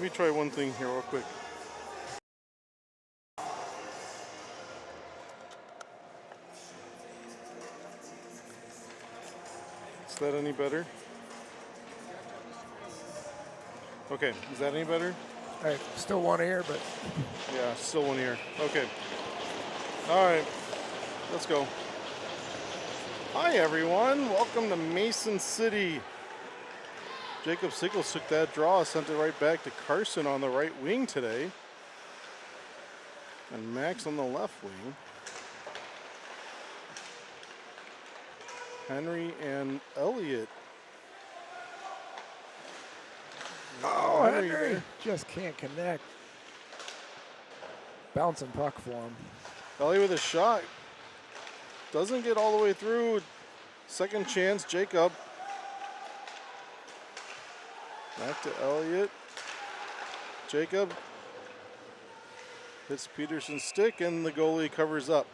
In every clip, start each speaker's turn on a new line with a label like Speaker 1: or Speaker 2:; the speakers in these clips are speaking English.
Speaker 1: me try one thing here real quick. Is that any better? Okay, is that any better?
Speaker 2: I still one ear, but
Speaker 1: Yeah, still one ear. Okay. All right, let's go. Hi, everyone. Welcome to Mason City. Jacob Cyclones took that draw, sent it right back to Carson on the right wing today. And Max on the left wing. Henry and Elliott.
Speaker 2: oh, Henry just can't connect. Bouncing puck for him.
Speaker 1: Elliott with a shot. Doesn't get all the way through. Second chance, Jacob. Back to Elliott. Jacob hits Peterson's stick and the goalie covers up.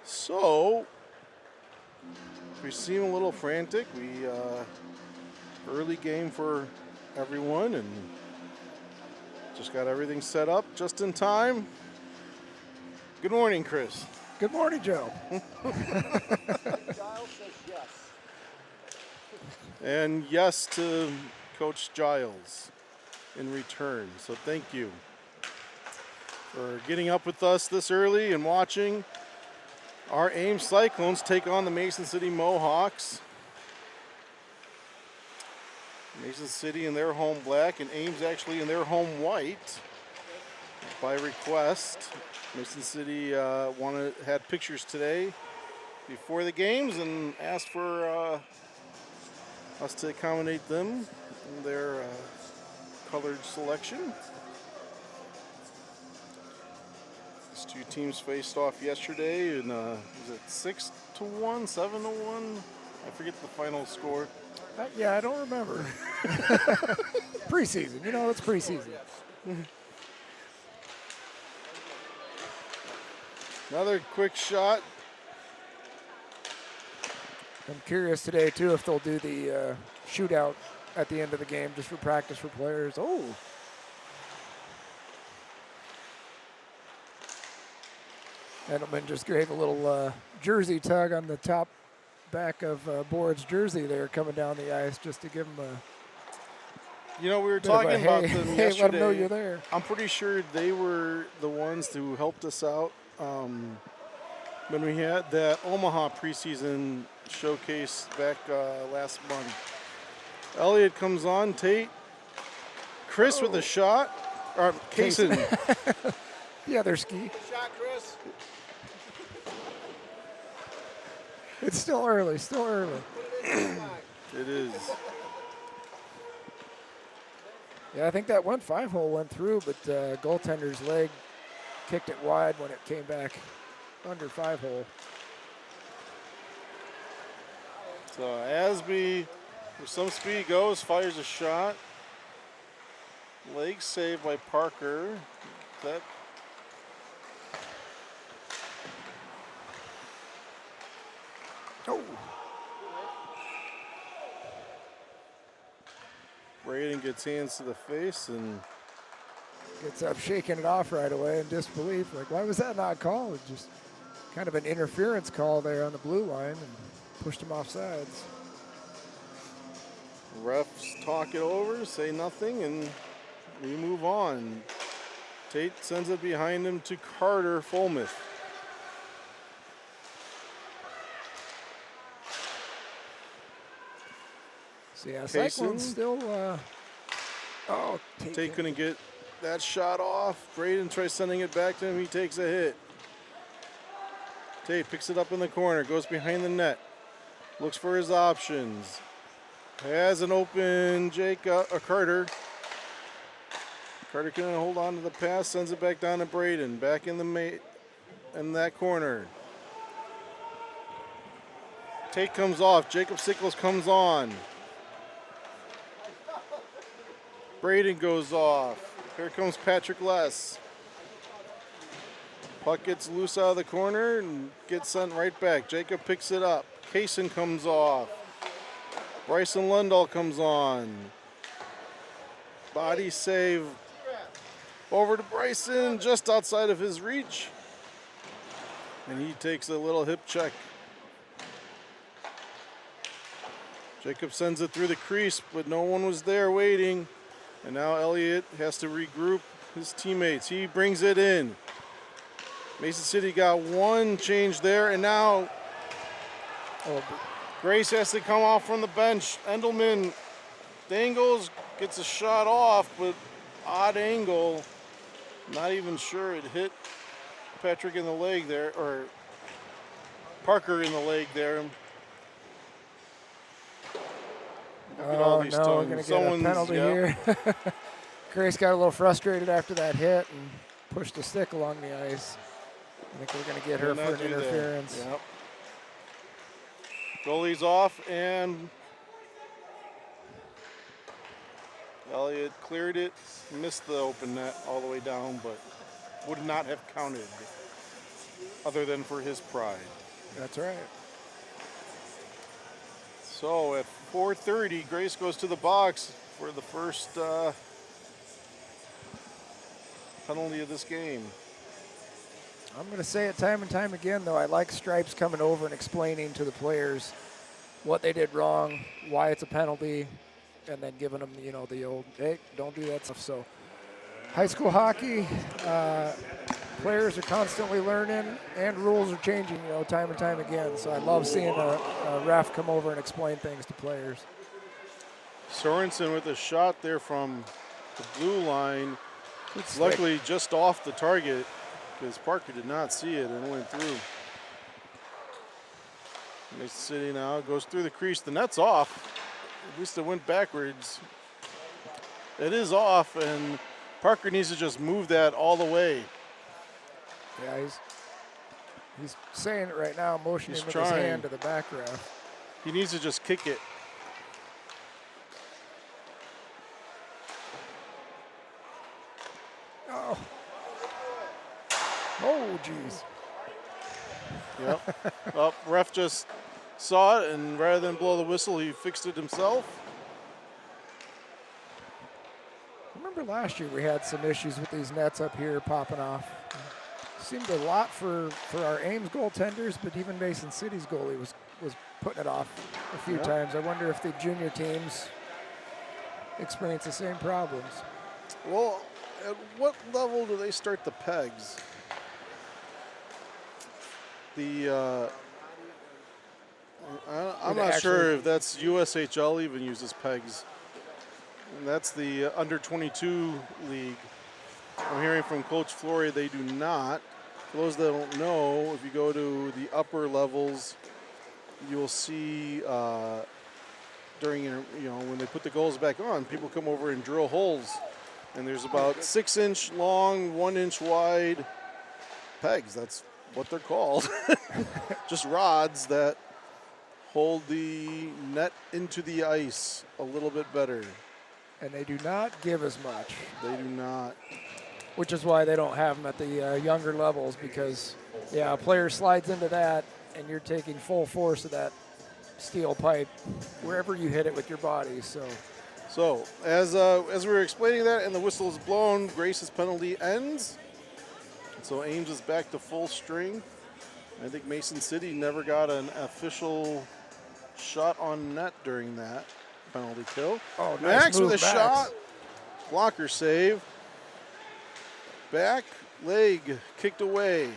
Speaker 1: So, we seem a little frantic. Early game for everyone and just got everything set up just in time. Good morning, Chris.
Speaker 2: Good morning, Joe.
Speaker 3: Giles says yes.
Speaker 1: And yes to Coach Giles in return. So thank you for getting up with us this early and watching our Ames Cyclones take on the Mason City Mohawks. Mason City in their home black and Ames actually in their home white by request. Mason City had pictures today before the games and asked for us to accommodate them in their colored selection. These two teams faced off yesterday and was it 6-1, 7-1? I forget the final score.
Speaker 2: Yeah, I don't remember. Preseason, it's preseason.
Speaker 1: Another quick shot.
Speaker 2: I'm curious today, too, if they'll do the shootout at the end of the game just for practice for players. Oh. Edelman just gave a little jersey tug on the top back of Board's jersey there coming down the ice just to give him a...
Speaker 1: We were talking about them yesterday.
Speaker 2: Hey, let them know you're there.
Speaker 1: I'm pretty sure they were the ones who helped us out when we had that Omaha preseason showcase back last month. Elliott comes on, Tate. Chris with a shot. Or Kaysen.
Speaker 2: The other ski.
Speaker 3: Shot, Chris.
Speaker 2: It's still early,
Speaker 1: It is.
Speaker 2: Yeah, I think that 5-hole went through, but goaltender's leg kicked it wide when it came back under 5-hole.
Speaker 1: So Asby, with some speed, goes, fires a shot. Leg saved by Parker. That
Speaker 2: Oh.
Speaker 1: Braden gets hands to the face and
Speaker 2: Gets up shaking it off right away in disbelief. Like, why was that not called? It just kind of an interference call there on the blue line and pushed him off sides.
Speaker 1: refs talk it over, say nothing, and we move on. Tate sends it behind him to Carter Fulmuth.
Speaker 2: So yeah, Cyclones still,
Speaker 1: Tate couldn't get that shot off. Braden tries sending it back to him. He takes a hit. Tate picks it up in the corner, goes behind the net, looks for his options. Has an open Carter. Carter couldn't hold on to the pass, sends it back down to Braden. Back in that corner. Tate comes off. Jacob Cyclones comes on. Braden goes off. Here comes Patrick Less. Puck gets loose out of the corner and gets sent right back. Jacob picks it up. Kaysen comes off. Bryson Lundahl comes on. Body save over to Bryson, just outside of his reach. And he takes a little hip check. Jacob sends it through the crease, but no one was there waiting. And now Elliott has to regroup his teammates. He brings it in. Mason City got one change there, and now Grace has to come off from the bench. Endelman dangles, gets a shot off, but odd angle. Not even sure it hit Patrick in the leg there, or Parker in the leg there. Look at all these
Speaker 2: no, we're going to get a penalty here. Grace got a little frustrated after that hit and pushed the stick along the ice. I think we're going to get her for an interference.
Speaker 1: Yep. Goalie's off, and Elliott cleared it, missed the open net all the way down, but would not have counted other than for his pride.
Speaker 2: That's right.
Speaker 1: So at 4:30, Grace goes to the box for the first penalty of this game.
Speaker 2: I'm going to say it time and time again, though. I like Stripes coming over and explaining to the players what they did wrong, why it's a penalty, and then giving them, you know, the old, hey, don't do that stuff. So high school hockey, players are constantly learning, and rules are changing, you know, time and time again. So I love seeing a ref come over and explain things to players.
Speaker 1: Sorensen with a shot there from the blue line. It's luckily just off the target, because Parker did not see it and went through. Mason City now goes through the crease. The net's off. At least it went backwards. It is off, and Parker needs to just move that all the way.
Speaker 2: Yeah, he's saying it right now, motioning with his hand to the back ref.
Speaker 1: He needs to just kick it.
Speaker 2: Oh. Oh, geez.
Speaker 1: Yep. Ref just saw it, and rather than blow the whistle, he fixed it himself.
Speaker 2: Remember last year we had some issues with these nets up here popping off. Seemed a lot for our Ames goaltenders, but even Mason City's goalie was putting it off a few times. I wonder if the junior teams experience the same problems.
Speaker 1: Well, at what level do they start the pegs? I'm not sure if that's USHL even uses pegs. And that's the under 22 league. I'm hearing from Coach Flory they do not. For those that don't know, if you go to the upper levels, you'll see during, when they put the goals back on, people come over and drill holes. And there's about 6-inch long, 1-inch wide pegs. That's what they're called. Just rods that hold the net into the ice a little bit better.
Speaker 2: And they do not give as much.
Speaker 1: They do not.
Speaker 2: Which is why they don't have them at the younger levels, because, a player slides into that, and you're taking full force of that steel pipe wherever you hit it with your body. So
Speaker 1: as we were explaining that and the whistle is blown, Grace's penalty ends. So Ames is back to full strength. I think Mason City never got an official shot on net during that penalty kill.
Speaker 2: Oh,
Speaker 1: Max with a
Speaker 2: Max.
Speaker 1: shot. Blocker save. Back leg kicked away.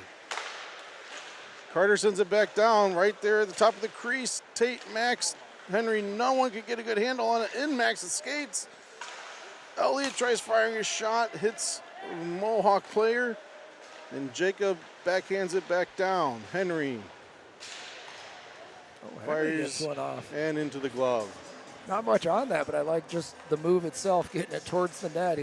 Speaker 1: Carter sends it back down right there at the top of the crease. Tate, Max, Henry, no one could get a good handle on it. In Max's skates. Elliott tries firing a shot, hits a Mohawk player, and Jacob backhands it back down. Henry fires
Speaker 2: one off
Speaker 1: and into the glove.
Speaker 2: Not much on that, but I like just the move itself, getting it towards the net.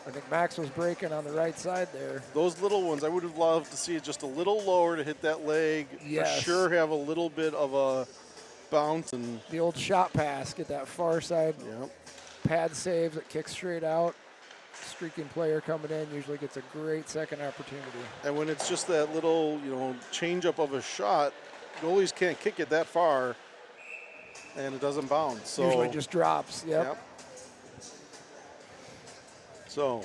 Speaker 2: I think Max was breaking on the right side there.
Speaker 1: Those little ones, I would have loved to see it just a little lower to hit that leg.
Speaker 2: Yes.
Speaker 1: For sure have a little bit of a bounce. And
Speaker 2: the old shot pass, get that far side pad save that kicks straight out. Streaking player coming in usually gets a great second opportunity. And
Speaker 1: when it's just that little, change up of a shot, goalies can't kick it that far, and it doesn't bounce. So
Speaker 2: usually just drops. Yep.
Speaker 1: So,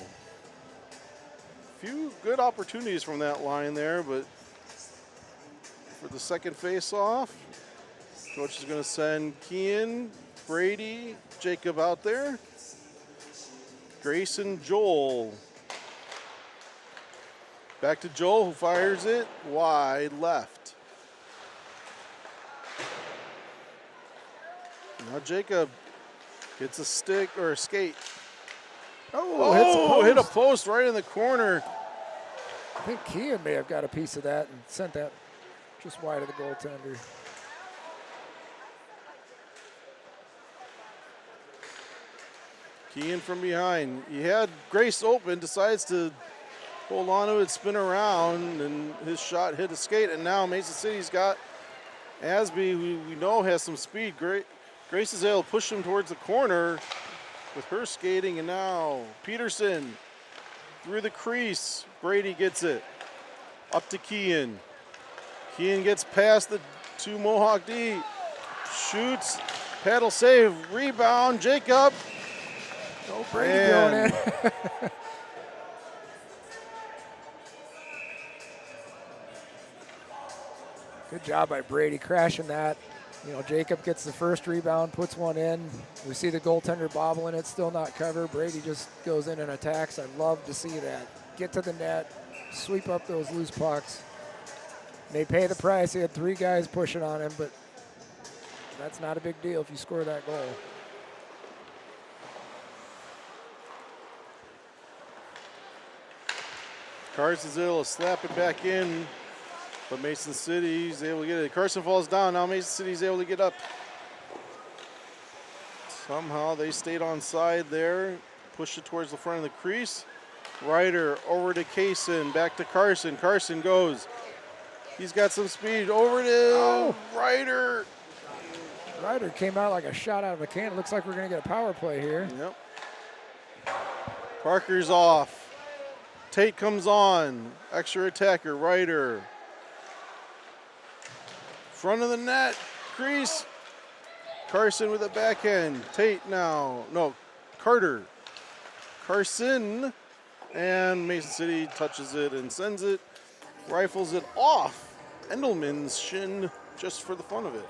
Speaker 1: few good opportunities from that line there, but for the second face-off, coach is going to send Kean, Brady, Jacob out there. Grayson, Joel. Back to Joel, who fires it wide left. Now Jacob gets a stick or a skate.
Speaker 2: Oh,
Speaker 1: Hit a post right in the corner.
Speaker 2: I think Kean may have got a piece of that and sent that just wide of the goaltender.
Speaker 1: Kean from behind. He had Grace open, decides to hold on to it, spin around, and his shot hit a skate. And now Mason City's got Asby, who we know has some speed. Grace is able to push him towards the corner with her skating. And now Peterson through the crease. Brady gets it. Up to Kean. Kean gets past the two Mohawk D. Shoots. Paddle save. Rebound. Jacob.
Speaker 2: Oh, Brady going in. Good job by Brady crashing that. You know, Jacob gets the first rebound, puts one in. We see the goaltender bobbling it, still not covered. Brady just goes in and attacks. I love to see that. Get to the net, sweep up those loose pucks. They pay the price. He had 3 guys pushing on him, but that's not a big deal if you score that goal.
Speaker 1: Carson's able to slap it back in, but Mason City's able to get it. Carson falls down. Now Mason City's able to get up. Somehow they stayed on side there. Pushed it towards the front of the crease. Ryder over to Kaysen. Back to Carson. Carson goes. He's got some speed. Over to Ryder.
Speaker 2: Ryder came out like a shot out of a can. It looks like we're going to get a power play here.
Speaker 1: Yep. Parker's off. Tate comes on. Extra attacker, Ryder. Front of the net, crease. Carson with a backhand. Tate now. No, Carter. Carson. And Mason City touches it and sends it. Rifles it off Endelman's shin just for the fun of it.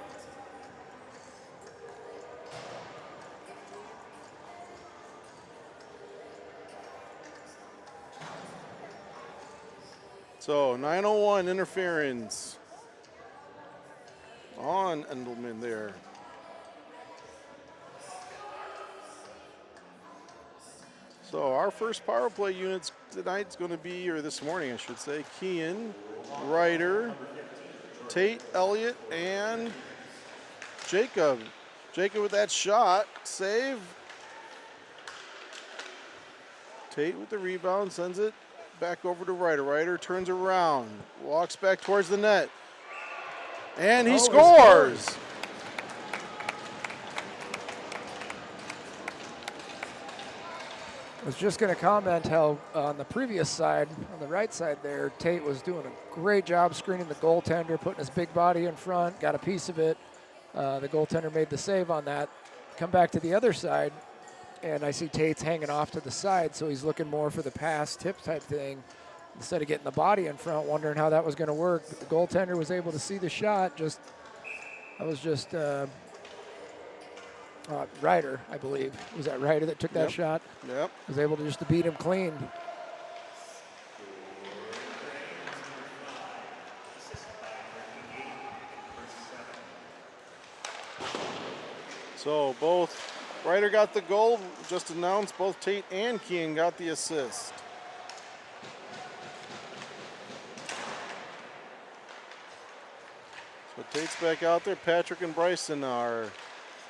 Speaker 1: So 9:01 interference on Endelman there. So our first power play units tonight's going to be, or this morning I should say, Kean, Ryder, Tate, Elliott, and Jacob. Jacob with that shot, save. Tate with the rebound, sends it back over to Ryder. Ryder turns around, walks back towards the net, and he scores.
Speaker 2: I was just going to comment how on the previous side, on the right side there, Tate was doing a great job screening the goaltender, putting his big body in front, got a piece of it. The goaltender made the save on that. Come back to the other side, and I see Tate's hanging off to the side, so he's looking more for the pass tip type thing instead of getting the body in front, wondering how that was going to work. But the goaltender was able to see the shot. Ryder, I believe. Was that Ryder that took that shot?
Speaker 1: Yep.
Speaker 2: Was able to just to beat him clean.
Speaker 1: So both Ryder got the goal, just announced. Both Tate and Kean got the assist. So Tate's back out there. Patrick and Bryson are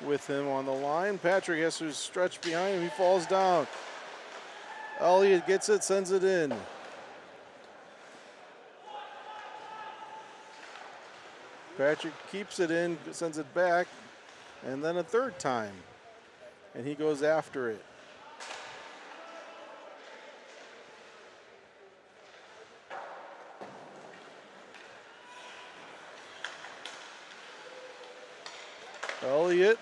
Speaker 1: with him on the line. Patrick has to stretch behind him. He falls down. Elliott gets it, sends it in. Patrick keeps it in, sends it back, and then a third time. And he goes after it. Elliott,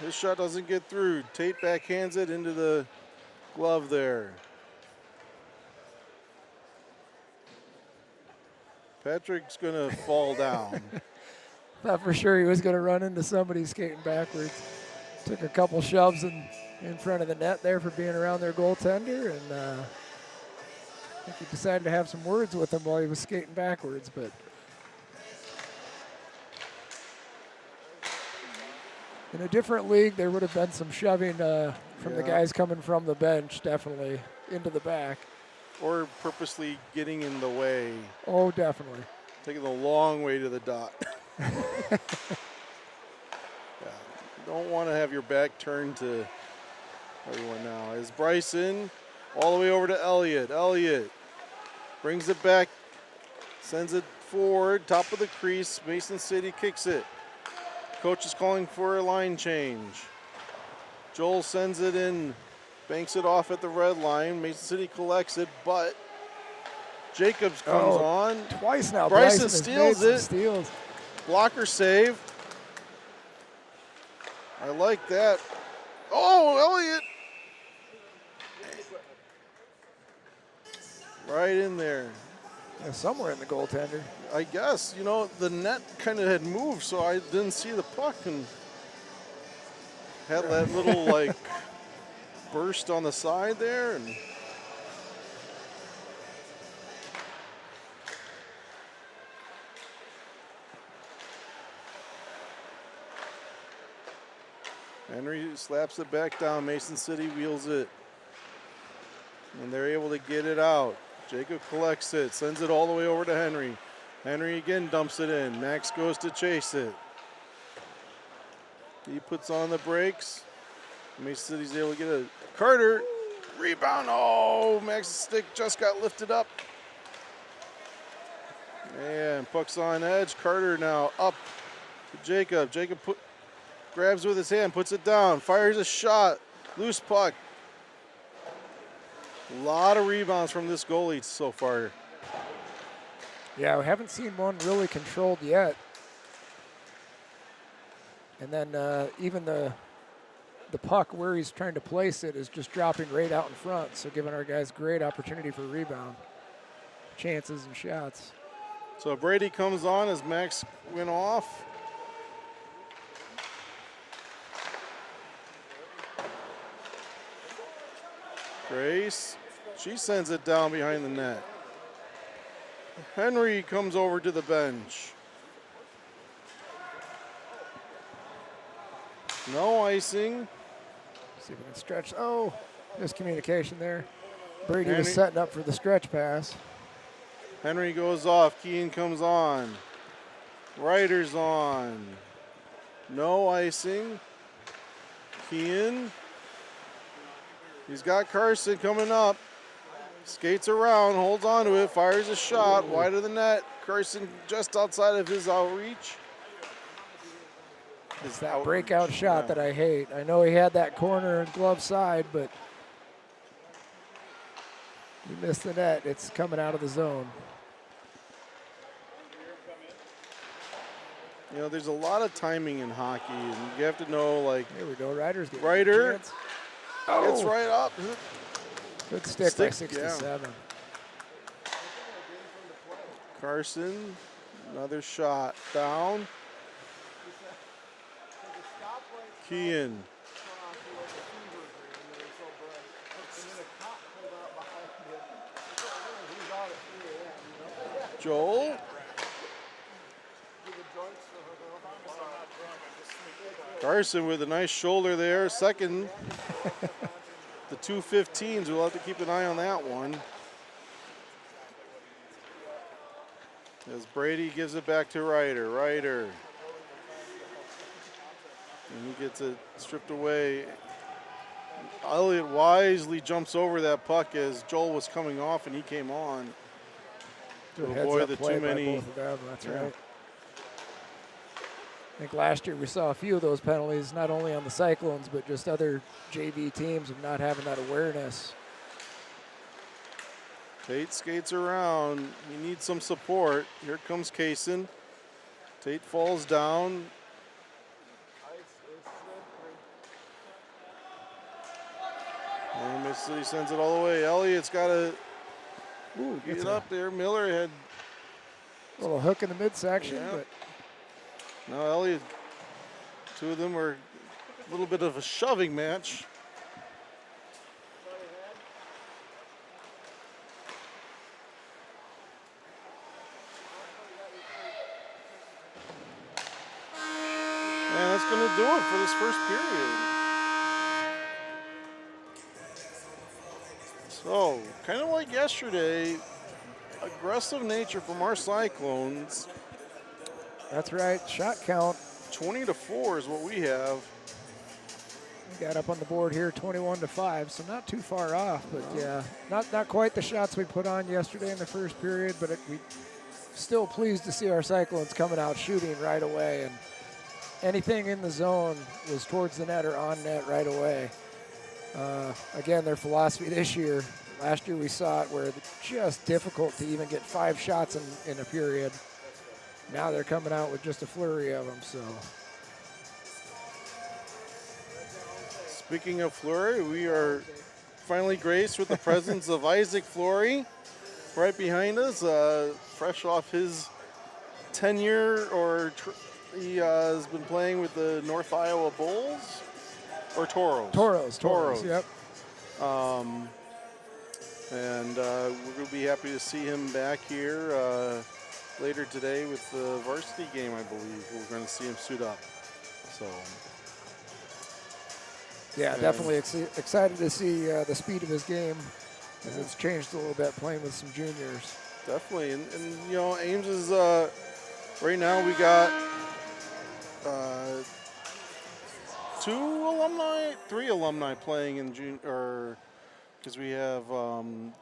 Speaker 1: his shot doesn't get through. Tate backhands it into the glove there. Patrick's going to fall down.
Speaker 2: Thought for sure he was going to run into somebody skating backwards. Took a couple shoves in front of the net there for being around their goaltender, and I think he decided to have some words with him while he was skating backwards. But in a different league, there would have been some shoving from the guys coming from the bench, definitely, into the back.
Speaker 1: Or purposely getting in the way.
Speaker 2: Oh, definitely.
Speaker 1: Taking the long way to the dot. Don't want to have your back turned to everyone now. As Bryson all the way over to Elliott. Elliott brings it back, sends it forward, top of the crease. Mason City kicks it. Coach is calling for a line change. Joel sends it in, banks it off at the red line. Mason City collects it, but Jacobs comes on.
Speaker 2: Twice now.
Speaker 1: Bryson steals it.
Speaker 2: Steals.
Speaker 1: Blocker save. I like that. Oh, Elliott. Right in there.
Speaker 2: Yeah, somewhere in the goaltender.
Speaker 1: I guess, you know, the net kind of had moved, so I didn't see the puck and had that little, like, burst on the side there. And Henry slaps it back down. Mason City wheels it. And they're able to get it out. Jacob collects it, sends it all the way over to Henry. Henry again dumps it in. Max goes to chase it. He puts on the brakes. Mason City's able to get a Carter. Rebound. Oh, Max's stick just got lifted up. And puck's on edge. Carter now up to Jacob. Jacob grabs with his hand, puts it down, fires a shot. Loose puck. A lot of rebounds from this goalie so far.
Speaker 2: Yeah, we haven't seen one really controlled yet. And then even the puck where he's trying to place it is just dropping right out in front, so giving our guys great opportunity for rebound chances and shots.
Speaker 1: So Brady comes on as Max went off. Grace, she sends it down behind the net. Henry comes over to the bench. No icing.
Speaker 2: See if we can stretch. Oh, miscommunication there. Brady was setting up for the stretch pass.
Speaker 1: Henry goes off. Keane comes on. Ryder's on. No icing. Keane. He's got Carson coming up. Skates around, holds on to it, fires a shot wide of the net. Carson just outside of his outreach.
Speaker 2: It's that breakout shot that I hate. I know he had that corner and glove side, but he missed the net. It's coming out of the zone.
Speaker 1: You know, there's a lot of timing in hockey, and you have to know, like.
Speaker 2: Here we go. Ryder's getting
Speaker 1: Ryder.
Speaker 2: a chance. Oh.
Speaker 1: It's right up.
Speaker 2: Good stick by 67.
Speaker 1: Carson, another shot down. Keane. Joel. Carson with a nice shoulder there. Second. The 215s, we'll have to keep an eye on that one. As Brady gives it back to Ryder. Ryder. And he gets it stripped away. Elliott wisely jumps over that puck as Joel was coming off and he came on. To avoid the too many.
Speaker 2: Both of them. That's right. I think last year we saw a few of those penalties, not only on the Cyclones, but just other JV teams of not having that awareness.
Speaker 1: Tate skates around. He needs some support. Here comes Kaysen. Tate falls down. And Mason City sends it all the way. Elliott's got to
Speaker 2: Gets
Speaker 1: get up there. Miller had
Speaker 2: a little hook in the midsection,
Speaker 1: Yeah.
Speaker 2: but
Speaker 1: no Elliott. Two of them were a little bit of a shoving match. And that's going to do it for this first period. So, kind of like yesterday, aggressive nature from our Cyclones.
Speaker 2: that's right. Shot count
Speaker 1: 20-4 is what we have.
Speaker 2: got up on the board here, 21-5, so not too far off. But yeah, not quite the shots we put on yesterday in the first period, but we still pleased to see our Cyclones coming out shooting right away, and anything in the zone was towards the net or on net right away. Again, their philosophy this year. Last year we saw it where it's just difficult to even get 5 shots in a period. Now they're coming out with just a flurry of them. So,
Speaker 1: speaking of Fleury, we are finally graced with the presence of Isaac Fleury right behind us, fresh off his tenure, he has been playing with the North Iowa Bulls or Toros.
Speaker 2: Toros. Yep.
Speaker 1: And we're going to be happy to see him back here later today with the varsity game, I believe. We're going to see him suit up. So,
Speaker 2: yeah, definitely excited to see the speed of his game as it's changed a little bit playing with some juniors.
Speaker 1: Definitely. And you know, Ames is, right now we got 3 alumni playing in junior, because we have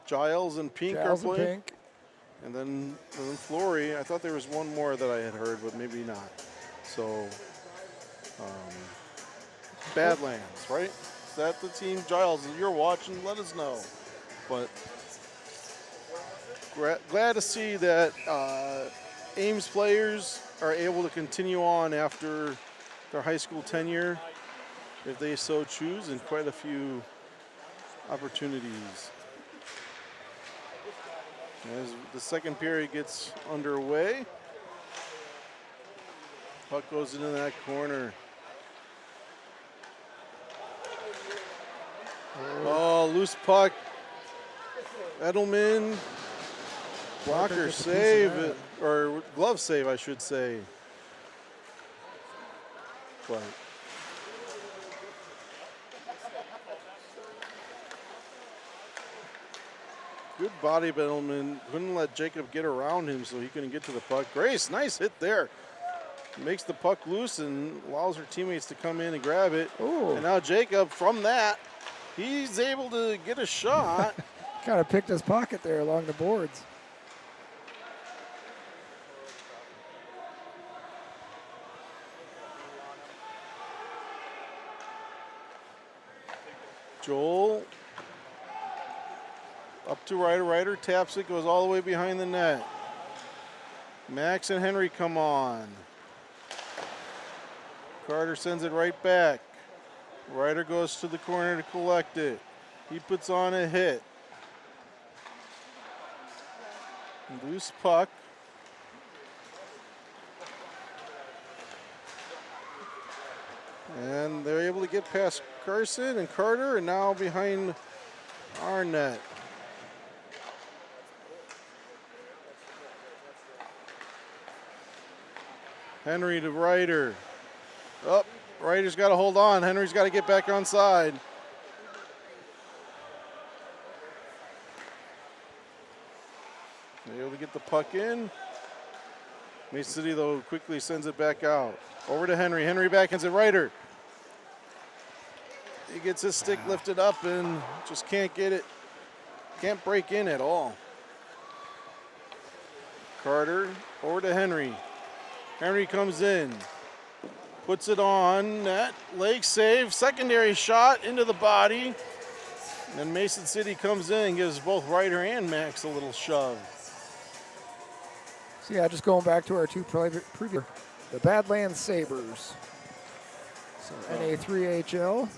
Speaker 1: Giles and Pink are playing. And then Fleury. I thought there was one more that I had heard, but maybe not. So, Badlands, right? Is that the team? Giles, if you're watching, let us know. But glad to see that Ames players are able to continue on after their high school tenure, if they so choose, in quite a few opportunities. As the second period gets underway, puck goes into that corner. Oh, loose puck. Edelman, blocker save, or glove save, I should say. But good body, Edelman. Couldn't let Jacob get around him so he couldn't get to the puck. Grace, nice hit there. Makes the puck loose and allows her teammates to come in and grab it.
Speaker 2: Ooh.
Speaker 1: And now Jacob, from that, he's able to get a shot.
Speaker 2: Kind of picked his pocket there along the boards.
Speaker 1: Joel up to Ryder, taps it, goes all the way behind the net. Max and Henry come on. Carter sends it right back. Ryder goes to the corner to collect it. He puts on a hit. Loose puck. And they're able to get past Carson and Carter, and now behind our net. Henry to Ryder. Oh, Ryder's got to hold on. Henry's got to get back on side. They're able to get the puck in. Mason City, though, quickly sends it back out. Over to Henry. Henry backhands it. Ryder. He gets his stick lifted up and just can't get it. Can't break in at all. Carter over to Henry. Henry comes in. Puts it on net. Leg save. Secondary shot into the body. And Mason City comes in and gives both Ryder and Max a little shove.
Speaker 2: So yeah, just going back to our two previous, the Badlands Sabres. So NA3HL.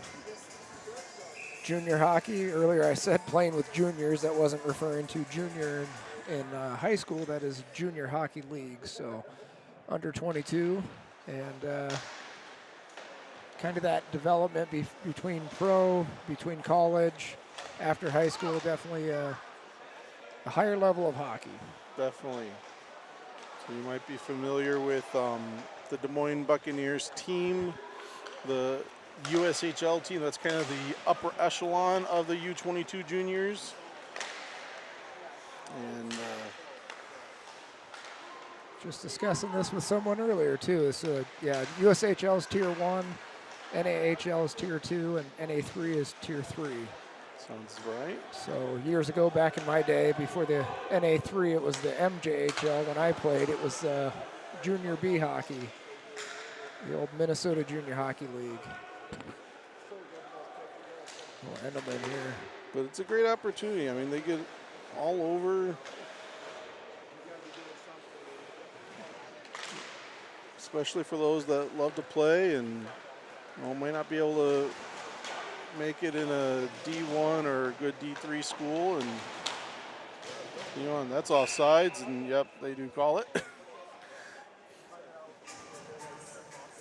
Speaker 2: junior hockey. Earlier I said playing with juniors. That wasn't referring to junior in high school. That is junior hockey league. So under 22 and kind of that development between pro, between college, after high school, definitely a higher level of hockey.
Speaker 1: Definitely. So you might be familiar with the Des Moines Buccaneers team, the USHL team. That's kind of the upper echelon of the U22 juniors. And
Speaker 2: just discussing this with someone earlier too. So yeah, USHL is tier 1, NAHL is tier 2, and NA3 is tier 3.
Speaker 1: sounds right.
Speaker 2: So years ago, back in my day, before the NA3, it was the MJHL. When I played, it was Junior B hockey, the old Minnesota Junior Hockey League. We'll end them in here.
Speaker 1: But it's a great opportunity. I mean, they get all over. Especially for those that love to play and might not be able to make it in a D1 or a good D3 school. And, and that's offsides. And, yep, they do call it.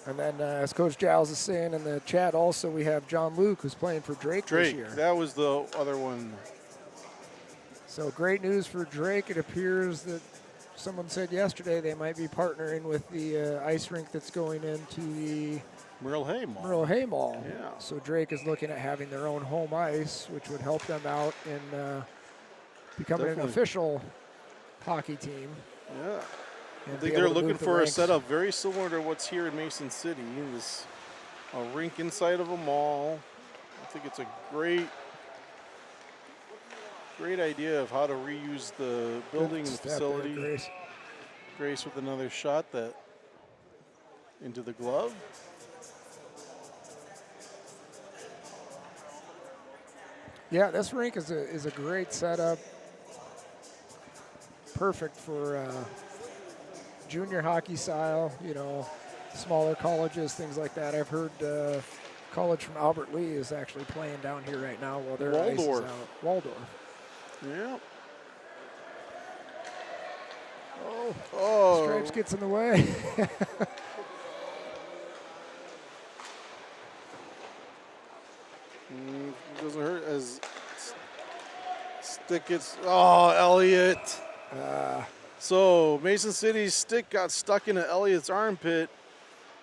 Speaker 2: And then, as Coach Giles is saying in the chat, also we have John Luke, who's playing for Drake this year.
Speaker 1: That was the other one.
Speaker 2: So great news for Drake. It appears that someone said yesterday they might be partnering with the ice rink that's going into the
Speaker 1: Merle Hay Mall.
Speaker 2: Merle Hay Mall.
Speaker 1: Yeah.
Speaker 2: So Drake is looking at having their own home ice, which would help them out in becoming an official hockey team.
Speaker 1: Yeah. I think they're looking for a setup very similar to what's here in Mason City. This a rink inside of a mall. I think it's a great idea of how to reuse the building and facility. Grace with another shot that into the glove.
Speaker 2: Yeah, this rink is a great setup. Perfect for junior hockey style, smaller colleges, things like that. I've heard college from Albert Lee is actually playing down here right now while their ice is out. Waldorf.
Speaker 1: Yeah.
Speaker 2: Oh. Stripes gets in the way.
Speaker 1: Doesn't hurt as stick gets. Oh, Elliott. So Mason City's stick got stuck into Elliott's armpit,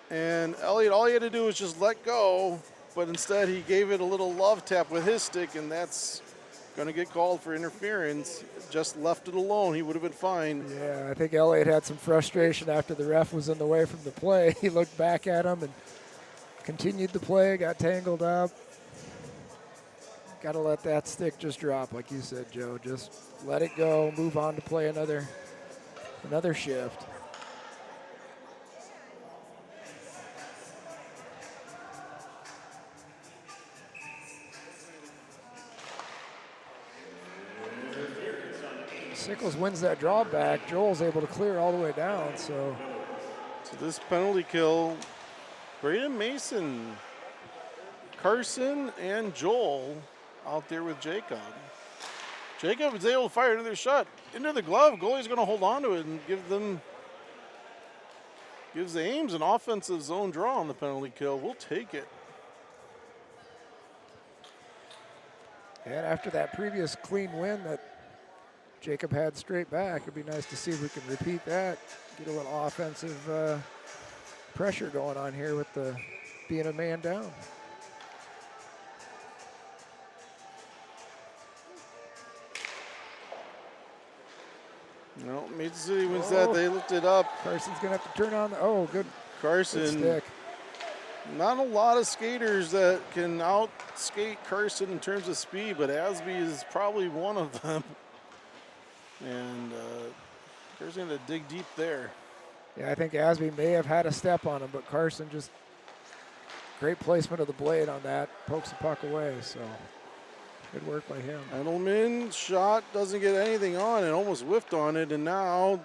Speaker 1: and Elliott, all he had to do was just let go, but instead he gave it a little love tap with his stick, and that's going to get called for interference. Just left it alone, he would have been fine.
Speaker 2: Yeah, I think Elliott had some frustration after the ref was in the way from the play. He looked back at him and continued the play, got tangled up. Got to let that stick just drop, like you said, Joe. Just let it go, move on to play another shift. Sickles wins that drawback. Joel's able to clear all the way down. So
Speaker 1: this penalty kill, Braden Mason, Carson, and Joel out there with Jacob. Jacob is able to fire another shot into the glove. Goalie's going to hold on to it and gives the Ames an offensive zone draw on the penalty kill. We'll take it.
Speaker 2: And after that previous clean win that Jacob had straight back, it'd be nice to see if we can repeat that. Get a little offensive pressure going on here with the being a man down.
Speaker 1: No, Mason City wins that. They lift it up.
Speaker 2: Carson's going to have to turn on good
Speaker 1: Carson.
Speaker 2: Good stick.
Speaker 1: Not a lot of skaters that can out-skate Carson in terms of speed, but Asby is probably one of them. And Carson's going to dig deep there.
Speaker 2: Yeah, I think Asby may have had a step on him, but Carson just great placement of the blade on that. Pokes the puck away, so good work by him.
Speaker 1: Edelman's shot doesn't get anything on it, almost whiffed on it, and now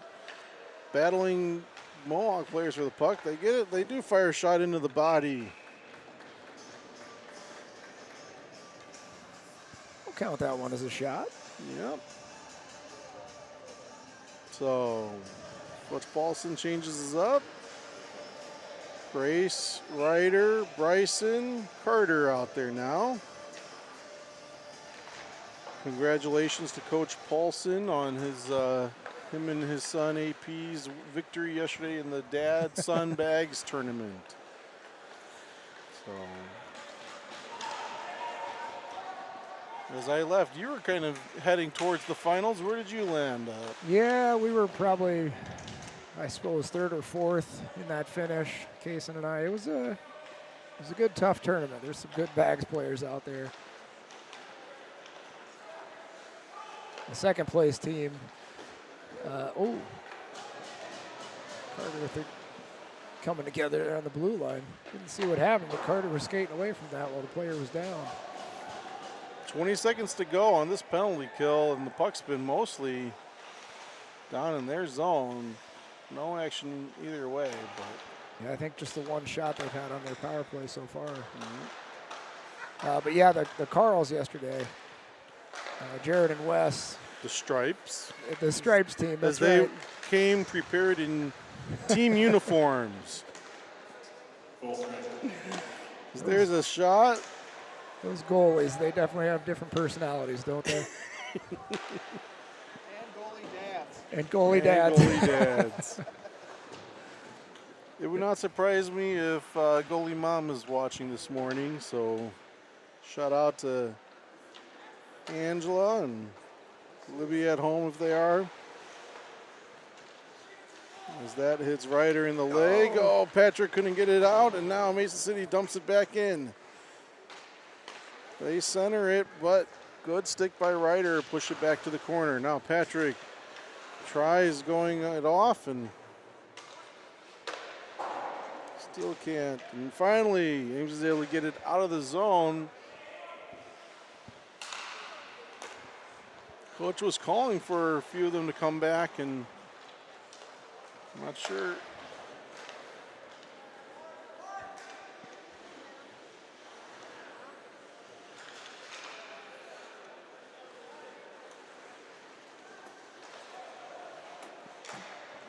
Speaker 1: battling Mohawk players for the puck. They get it. They do fire a shot into the body.
Speaker 2: count that one as a shot.
Speaker 1: Yep. So, Butch Paulson changes us up. Grace, Ryder, Bryson, Carter out there now. Congratulations to Coach Paulson on his him and his son AP's victory yesterday in the dad-son bags tournament. So, as I left, you were kind of heading towards the finals. Where did you land at?
Speaker 2: Yeah, we were probably, I suppose, third or fourth in that finish. Kaysen and I. It was a good, tough tournament. There's some good bags players out there. The second place team. Carter with it coming together on the blue line. Didn't see what happened, but Carter was skating away from that while the player was down.
Speaker 1: 20 seconds to go on this penalty kill, and the puck's been mostly down in their zone. No action either way, but
Speaker 2: yeah, I think just the one shot they've had on their power play so far. But yeah, the Carls yesterday, Jared and Wes.
Speaker 1: the Stripes.
Speaker 2: The Stripes team, that's
Speaker 1: as they
Speaker 2: right.
Speaker 1: came prepared in team uniforms. There's a shot.
Speaker 2: Those goalies, they definitely have different personalities, don't they? And goalie dads.
Speaker 1: Goalie dads. It would not surprise me if goalie mom is watching this morning. So, shout out to Angela and Libby at home if they are. As that hits Ryder in the leg. Oh, Patrick couldn't get it out, and now Mason City dumps it back in. They center it, but good stick by Ryder. Push it back to the corner. Now Patrick tries going it off and still can't. And finally, Ames is able to get it out of the zone. Coach was calling for a few of them to come back, and I'm not sure.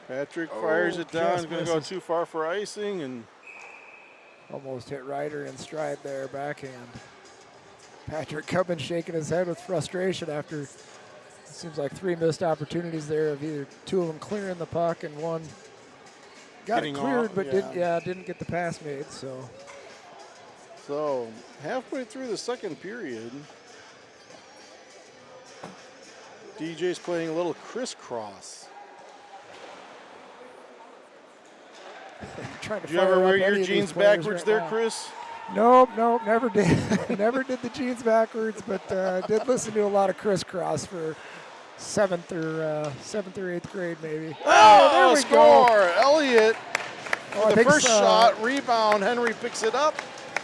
Speaker 1: Patrick fires it down, going to go too far for icing, and
Speaker 2: almost hit Ryder in stride there, backhand. Patrick Cubbins shaking his head with frustration after it seems like 3 missed opportunities there of either 2 of them clearing the puck and 1 got it cleared,
Speaker 1: off,
Speaker 2: but didn't get the pass made.
Speaker 1: So halfway through the second period, DJ's playing a little crisscross.
Speaker 2: Trying to
Speaker 1: Did you ever wear your
Speaker 2: any of these
Speaker 1: jeans
Speaker 2: players
Speaker 1: backwards
Speaker 2: right
Speaker 1: there,
Speaker 2: now.
Speaker 1: Chris?
Speaker 2: Nope, never did. Never did the jeans backwards, but did listen to a lot of crisscross for 7th or 8th grade maybe.
Speaker 1: Oh,
Speaker 2: there we
Speaker 1: score!
Speaker 2: go.
Speaker 1: Elliott,
Speaker 2: I
Speaker 1: the
Speaker 2: think
Speaker 1: first shot, rebound. Henry picks it up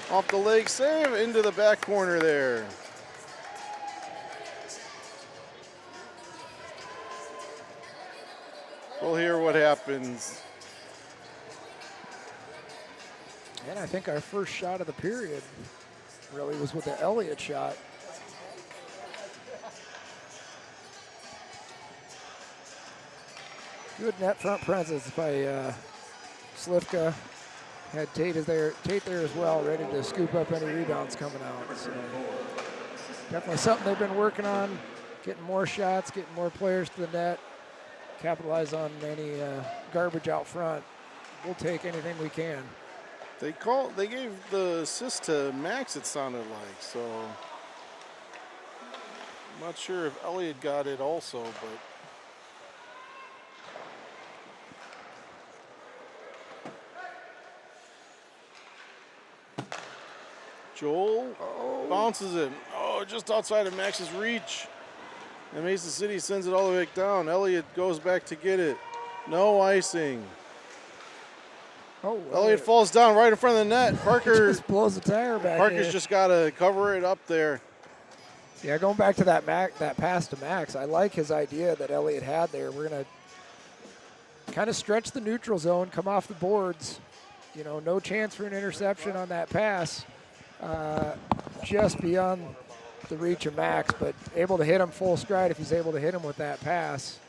Speaker 1: off the leg save into the back corner there. We'll hear what happens.
Speaker 2: And I think our first shot of the period really was with the Elliott shot. Good net front presence by Slivka. Had Tate there as well, ready to scoop up any rebounds coming out. So definitely something they've been working on, getting more shots, getting more players to the net, capitalize on any garbage out front. We'll take anything we can.
Speaker 1: They gave the assist to Max, it sounded like, so I'm not sure if Elliott got it also, but Joel bounces it. Oh, just outside of Max's reach. And Mason City sends it all the way back down. Elliott goes back to get it. No icing.
Speaker 2: Oh,
Speaker 1: Elliott falls down right in front of the net. Parker
Speaker 2: just blows the tire back.
Speaker 1: Parker's just got to cover it up there.
Speaker 2: Yeah, going back to that pass to Max, I like his idea that Elliott had there. We're going to kind of stretch the neutral zone, come off the boards. You know, no chance for an interception on that pass. Just beyond the reach of Max, but able to hit him full stride if he's able to hit him with that pass.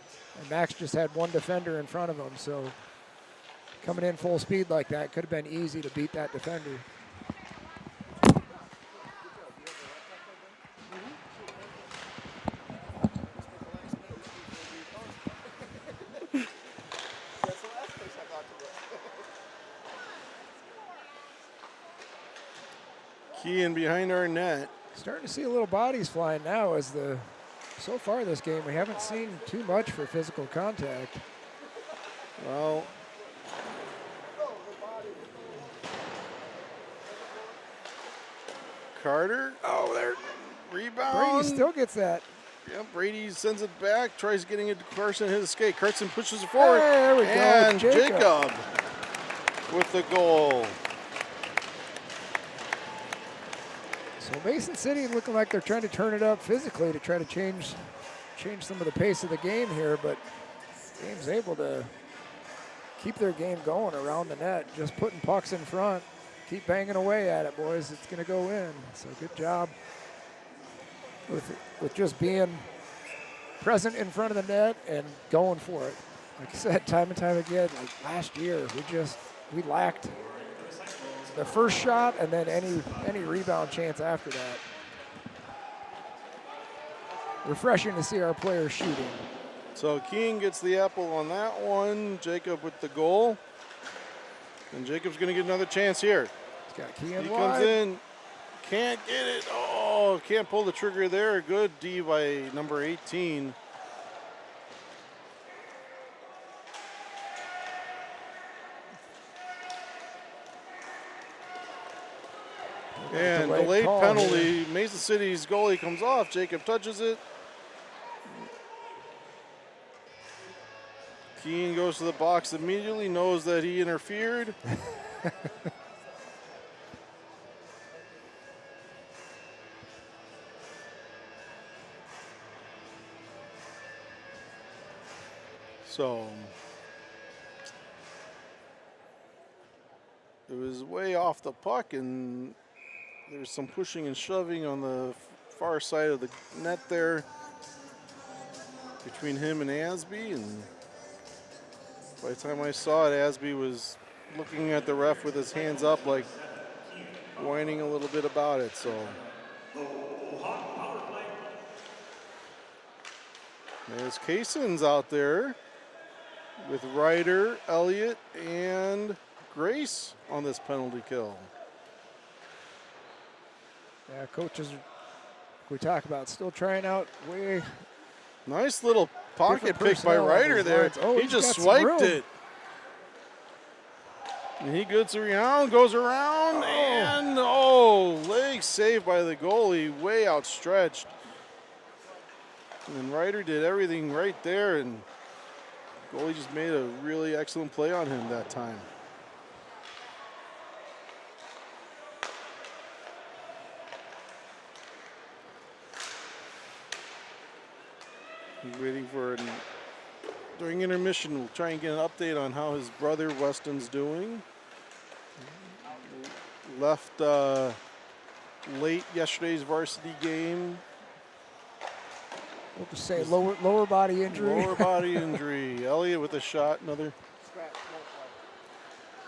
Speaker 2: And Max just had one defender in front of him, so coming in full speed like that could have been easy to beat that defender.
Speaker 1: Key in behind our net.
Speaker 2: Starting to see a little bodies flying now as so far this game we haven't seen too much for physical contact.
Speaker 1: Well, Carter. Oh, there. Rebound.
Speaker 2: Brady still gets that.
Speaker 1: Yeah, Brady sends it back, tries getting it to Carson, his escape. Carson pushes it forward.
Speaker 2: Hey, there we go.
Speaker 1: And Jacob with the goal.
Speaker 2: So Mason City looking like they're trying to turn it up physically to try to change some of the pace of the game here, but Ames able to keep their game going around the net, just putting pucks in front. Keep banging away at it, boys. It's going to go in. So good job with just being present in front of the net and going for it. Like I said, time and time again, like last year, we lacked the first shot and then any rebound chance after that. Refreshing to see our players shooting.
Speaker 1: So Keene gets the apple on that one. Jacob with the goal. And Jacob's going to get another chance here.
Speaker 2: He's got Keene
Speaker 1: He
Speaker 2: wide.
Speaker 1: comes in. Can't get it. Oh, can't pull the trigger there. Good D by number 18. And delayed penalty. Here. Mason City's goalie comes off. Jacob touches it. Keene goes to the box immediately, knows that he interfered. So it was way off the puck, and there was some pushing and shoving on the far side of the net there between him and Asby, and by the time I saw it, Asby was looking at the ref with his hands up, like whining a little bit about it. So there's Kayson's out there with Ryder, Elliott, and Grace on this penalty kill.
Speaker 2: Yeah, coaches, we talk about still trying out way.
Speaker 1: Nice little pocket pick by Ryder there.
Speaker 2: Oh,
Speaker 1: he just swiped it. And he goes around, and leg saved by the goalie, way outstretched. And Ryder did everything right there, and goalie just made a really excellent play on him that time. He's waiting for it. During intermission, we'll try and get an update on how his brother Weston's doing. Left late yesterday's varsity game.
Speaker 2: We'll just say lower body injury.
Speaker 1: Lower body injury. Elliott with a shot, another.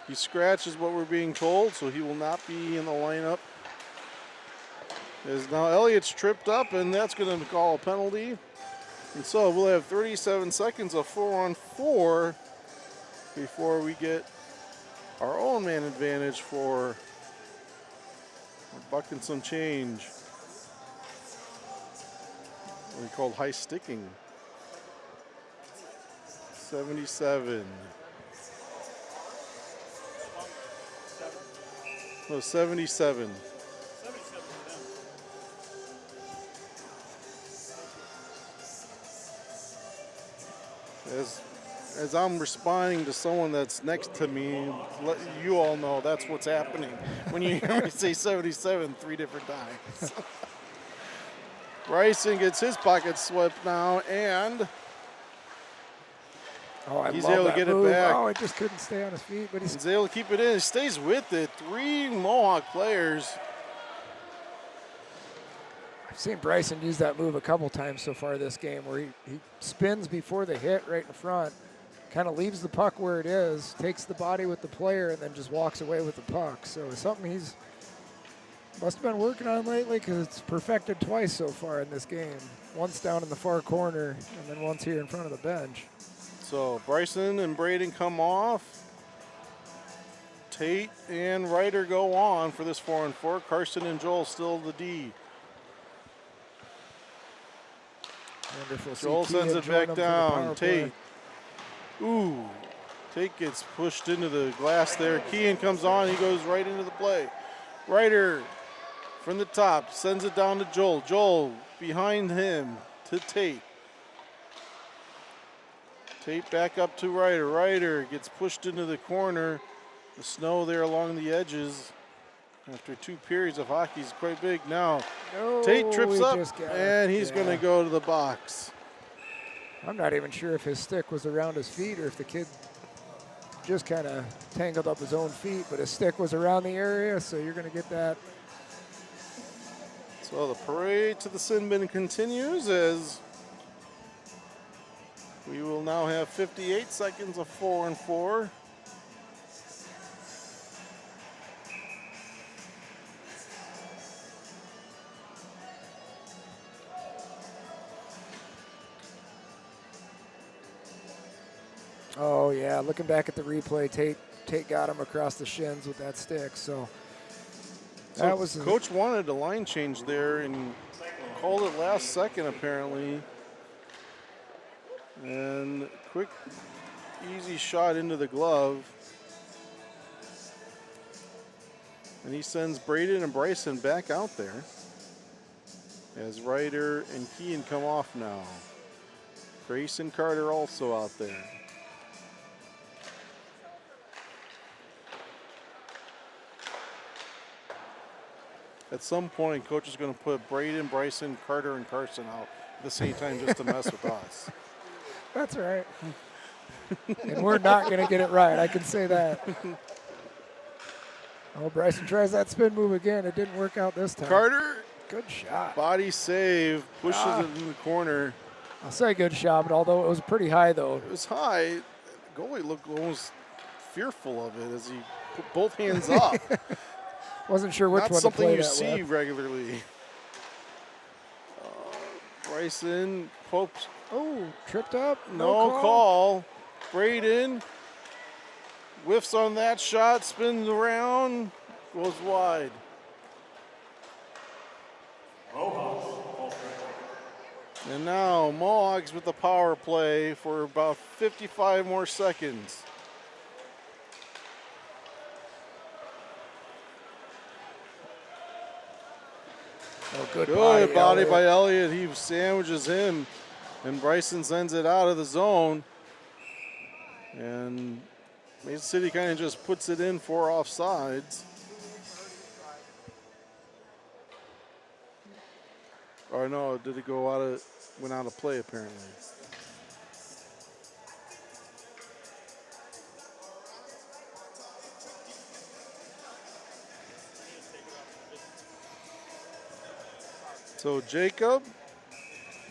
Speaker 1: He scratched is what we're being told, so he will not be in the lineup. As now Elliott's tripped up, and that's going to call a penalty. And so we'll have 37 seconds of 4-on-4 before we get our own man advantage for a buck and some change. What we call high sticking. 77. No, 77. As I'm responding to someone that's next to me, let you all know that's what's happening when you hear me say 77 3 different times. Bryson gets his pocket swept now, and he's able to get it back.
Speaker 2: Oh, he just couldn't stay on his feet, but he's
Speaker 1: able to keep it in. He stays with it. 3 Mohawk players.
Speaker 2: I've seen Bryson use that move a couple times so far this game where he spins before the hit right in front, kind of leaves the puck where it is, takes the body with the player, and then just walks away with the puck. So it's something he's must have been working on lately because it's perfected twice so far in this game. Once down in the far corner and then once here in front of the bench.
Speaker 1: So Bryson and Braden come off. Tate and Ryder go on for this 4-on-4. Carson and Joel still the D.
Speaker 2: Wonderful.
Speaker 1: Joel sends it back down. Tate. Ooh. Tate gets pushed into the glass there. Kean comes on. He goes right into the play. Ryder from the top sends it down to Joel. Joel behind him to Tate. Tate back up to Ryder. Ryder gets pushed into the corner. The snow there along the edges after 2 periods of hockey is quite big. Now Tate trips up and he's going to go to the box.
Speaker 2: I'm not even sure if his stick was around his feet or if the kid just kind of tangled up his own feet, but his stick was around the area, so you're going to get that.
Speaker 1: So the parade to the sin bin continues as we will now have 58 seconds of 4-on-4.
Speaker 2: Oh yeah, looking back at the replay, Tate got him across the shins with that stick. So that was
Speaker 1: coach wanted a line change there and called it last second apparently. And quick, easy shot into the glove. And he sends Braden and Bryson back out there as Ryder and Kean come off now. Grayson Carter also out there. At some point, coach is going to put Braden, Bryson, Carter, and Carson out at the same time just to mess with us.
Speaker 2: That's right. And we're not going to get it right. I can say that. Oh, Bryson tries that spin move again. It didn't work out this time.
Speaker 1: Carter.
Speaker 2: Good shot.
Speaker 1: Body save. Pushes it in the corner.
Speaker 2: I'll say good shot, but although it was pretty high, though.
Speaker 1: It was high. The goalie looked almost fearful of it as he put both hands up.
Speaker 2: Wasn't sure which one to play
Speaker 1: Not something you see
Speaker 2: with.
Speaker 1: regularly. Bryson pokes.
Speaker 2: Oh, tripped up.
Speaker 1: No call. Braden whiffs on that shot, spins around, goes wide. And now Mohawks with the power play for about 55 more seconds.
Speaker 2: Oh, good
Speaker 1: body by Elliott. He sandwiches him, and Bryson sends it out of the zone. And Mason City kind of just puts it in for offsides. Or no, did it go out of, went out of play apparently. So Jacob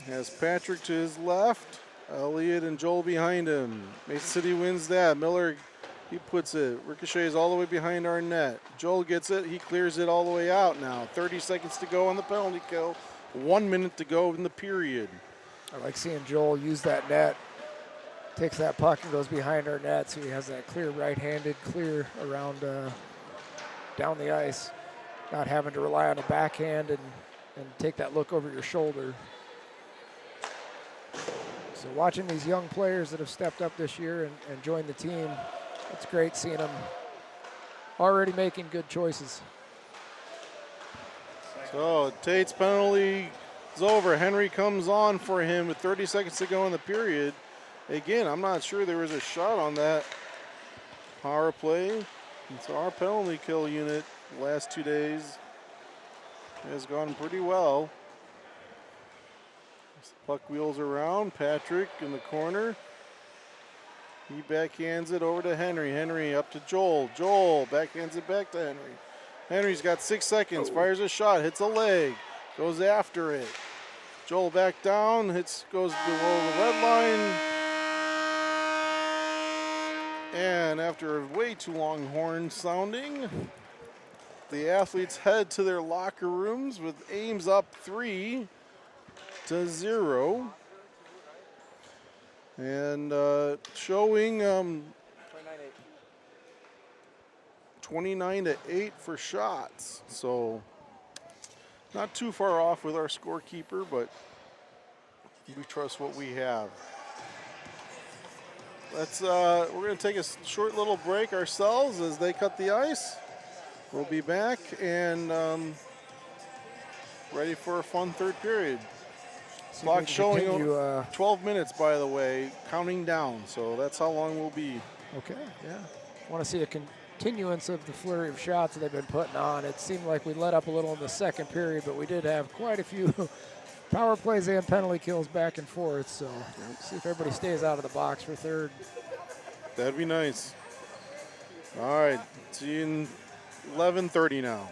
Speaker 1: has Patrick to his left, Elliott and Joel behind him. Mason City wins that. Miller, he puts it. Ricochets all the way behind our net. Joel gets it. He clears it all the way out now. 30 seconds to go on the penalty kill. 1 minute to go in the period.
Speaker 2: I like seeing Joel use that net. Takes that puck and goes behind our net, so he has that clear right-handed clear around down the ice. Not having to rely on a backhand and take that look over your shoulder. So watching these young players that have stepped up this year and joined the team, it's great seeing them already making good choices.
Speaker 1: So Tate's penalty is over. Henry comes on for him with 30 seconds to go in the period. Again, I'm not sure there was a shot on that power play. And so our penalty kill unit the last 2 days has gone pretty well. As the puck wheels around, Patrick in the corner. He backhands it over to Henry. Henry up to Joel. Joel backhands it back to Henry. Henry's got 6 seconds, fires a shot, hits a leg. goes after it. Joel back down, goes below the red line. And after a way too long horn sounding, the athletes head to their locker rooms with Ames up 3-0. And showing 29-8 for shots. So not too far off with our scorekeeper, but we trust what we have. We're going to take a short little break ourselves as they cut the ice. We'll be back and ready for a fun third period. Clock showing 12 minutes, by the way, counting down. So that's how long we'll be.
Speaker 2: Okay, yeah. Want to see a continuance of the flurry of shots that they've been putting on. It seemed like we let up a little in the second period, but we did have quite a few power plays and penalty kills back and forth. So see if everybody stays out of the box for third.
Speaker 1: That'd be nice. All right, see you in 11:30 now.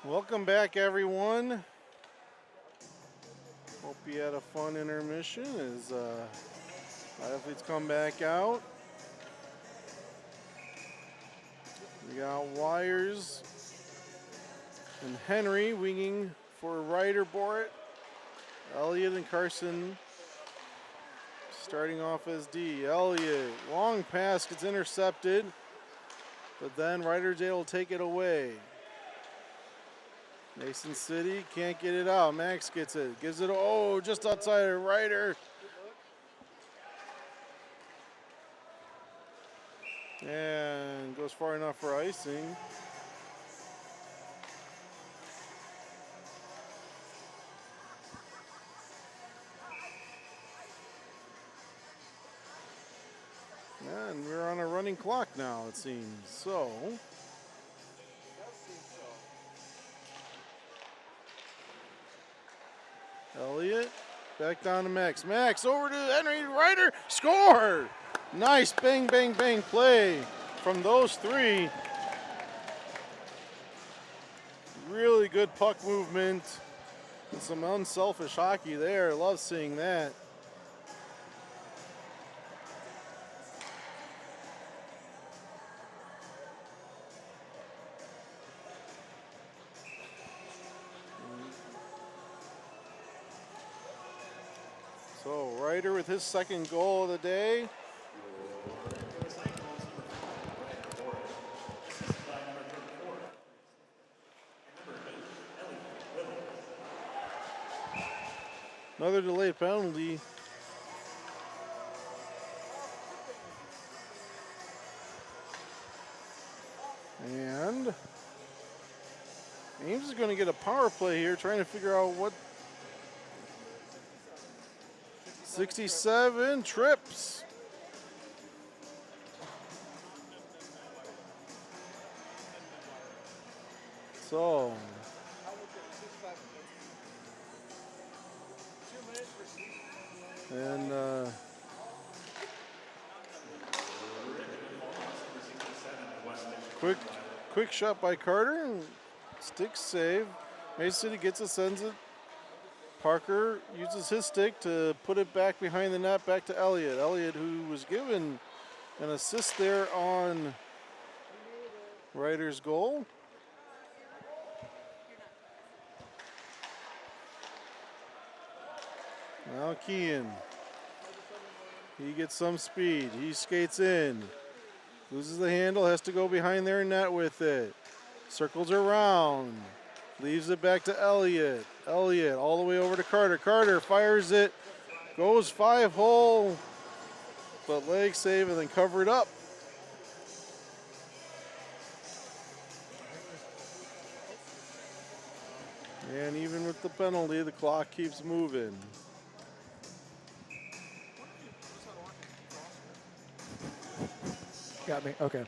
Speaker 1: Welcome back, everyone. Hope you had a fun intermission as athletes come back out. We got Wires and Henry winging for Ryder Borat. Elliott and Carson starting off as D. Elliott, long pass gets intercepted, but then Ryder's able to take it away. Mason City can't get it out. Max gets it, gives it, just outside of Ryder. And goes far enough for icing. And we're on a running clock now, it seems. So, Elliott back down to Max. Max over to Henry. Ryder, score! Nice bang, bang, bang play from those three. Really good puck movement and some unselfish hockey there. Love seeing that. So Ryder with his second goal of the day. Another delayed penalty. And Ames is going to get a power play here, trying to figure out what. 67 trips. So. And quick shot by Carter, stick save. Mason City gets it, sends it. Parker uses his stick to put it back behind the net, back to Elliott. Elliott, who was given an assist there on Ryder's goal. Now Kean. He gets some speed. He skates in. Loses the handle, has to go behind their net with it. Circles around. Leaves it back to Elliott. Elliott all the way over to Carter. Carter fires it. Goes 5-hole. But leg save and then cover it up. And even with the penalty, the clock keeps moving.
Speaker 2: Got me. Okay.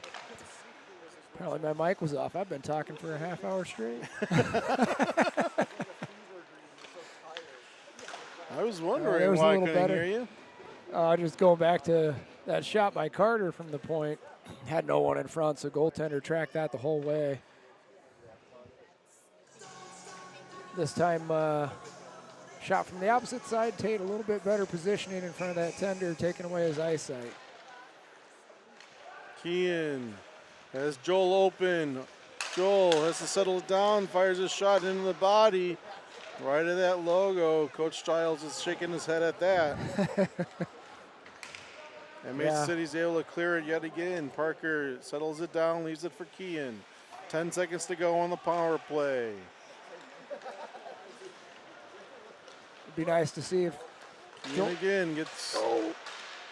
Speaker 2: Apparently my mic was off. I've been talking for a half hour straight.
Speaker 1: I was wondering why I couldn't hear you.
Speaker 2: Just going back to that shot by Carter from the point. Had no one in front, so goaltender tracked that the whole way. This time, shot from the opposite side. Tate a little bit better positioning in front of that tender, taking away his eyesight.
Speaker 1: Kean has Joel open. Joel has to settle it down, fires a shot into the body. Right at that logo. Coach Stiles is shaking his head at that. And Mason City's able to clear it yet again. Parker settles it down, leaves it for Kean. 10 seconds to go on the power play.
Speaker 2: It'd be nice to see if
Speaker 1: Kean again gets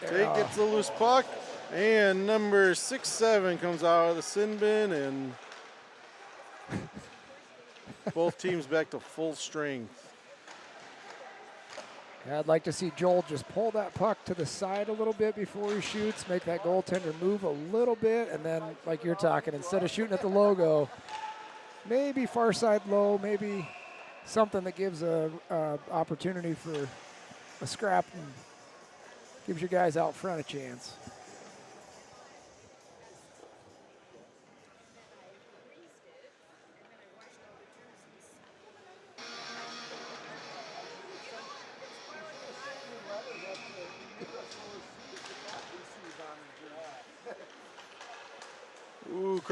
Speaker 1: Tate gets the loose puck. And number 6-7 comes out of the sin bin, and both teams back to full strength.
Speaker 2: Yeah, I'd like to see Joel just pull that puck to the side a little bit before he shoots, make that goaltender move a little bit, and then, like you're talking, instead of shooting at the logo, maybe far side low, maybe something that gives a opportunity for a scrap and gives your guys out front a chance.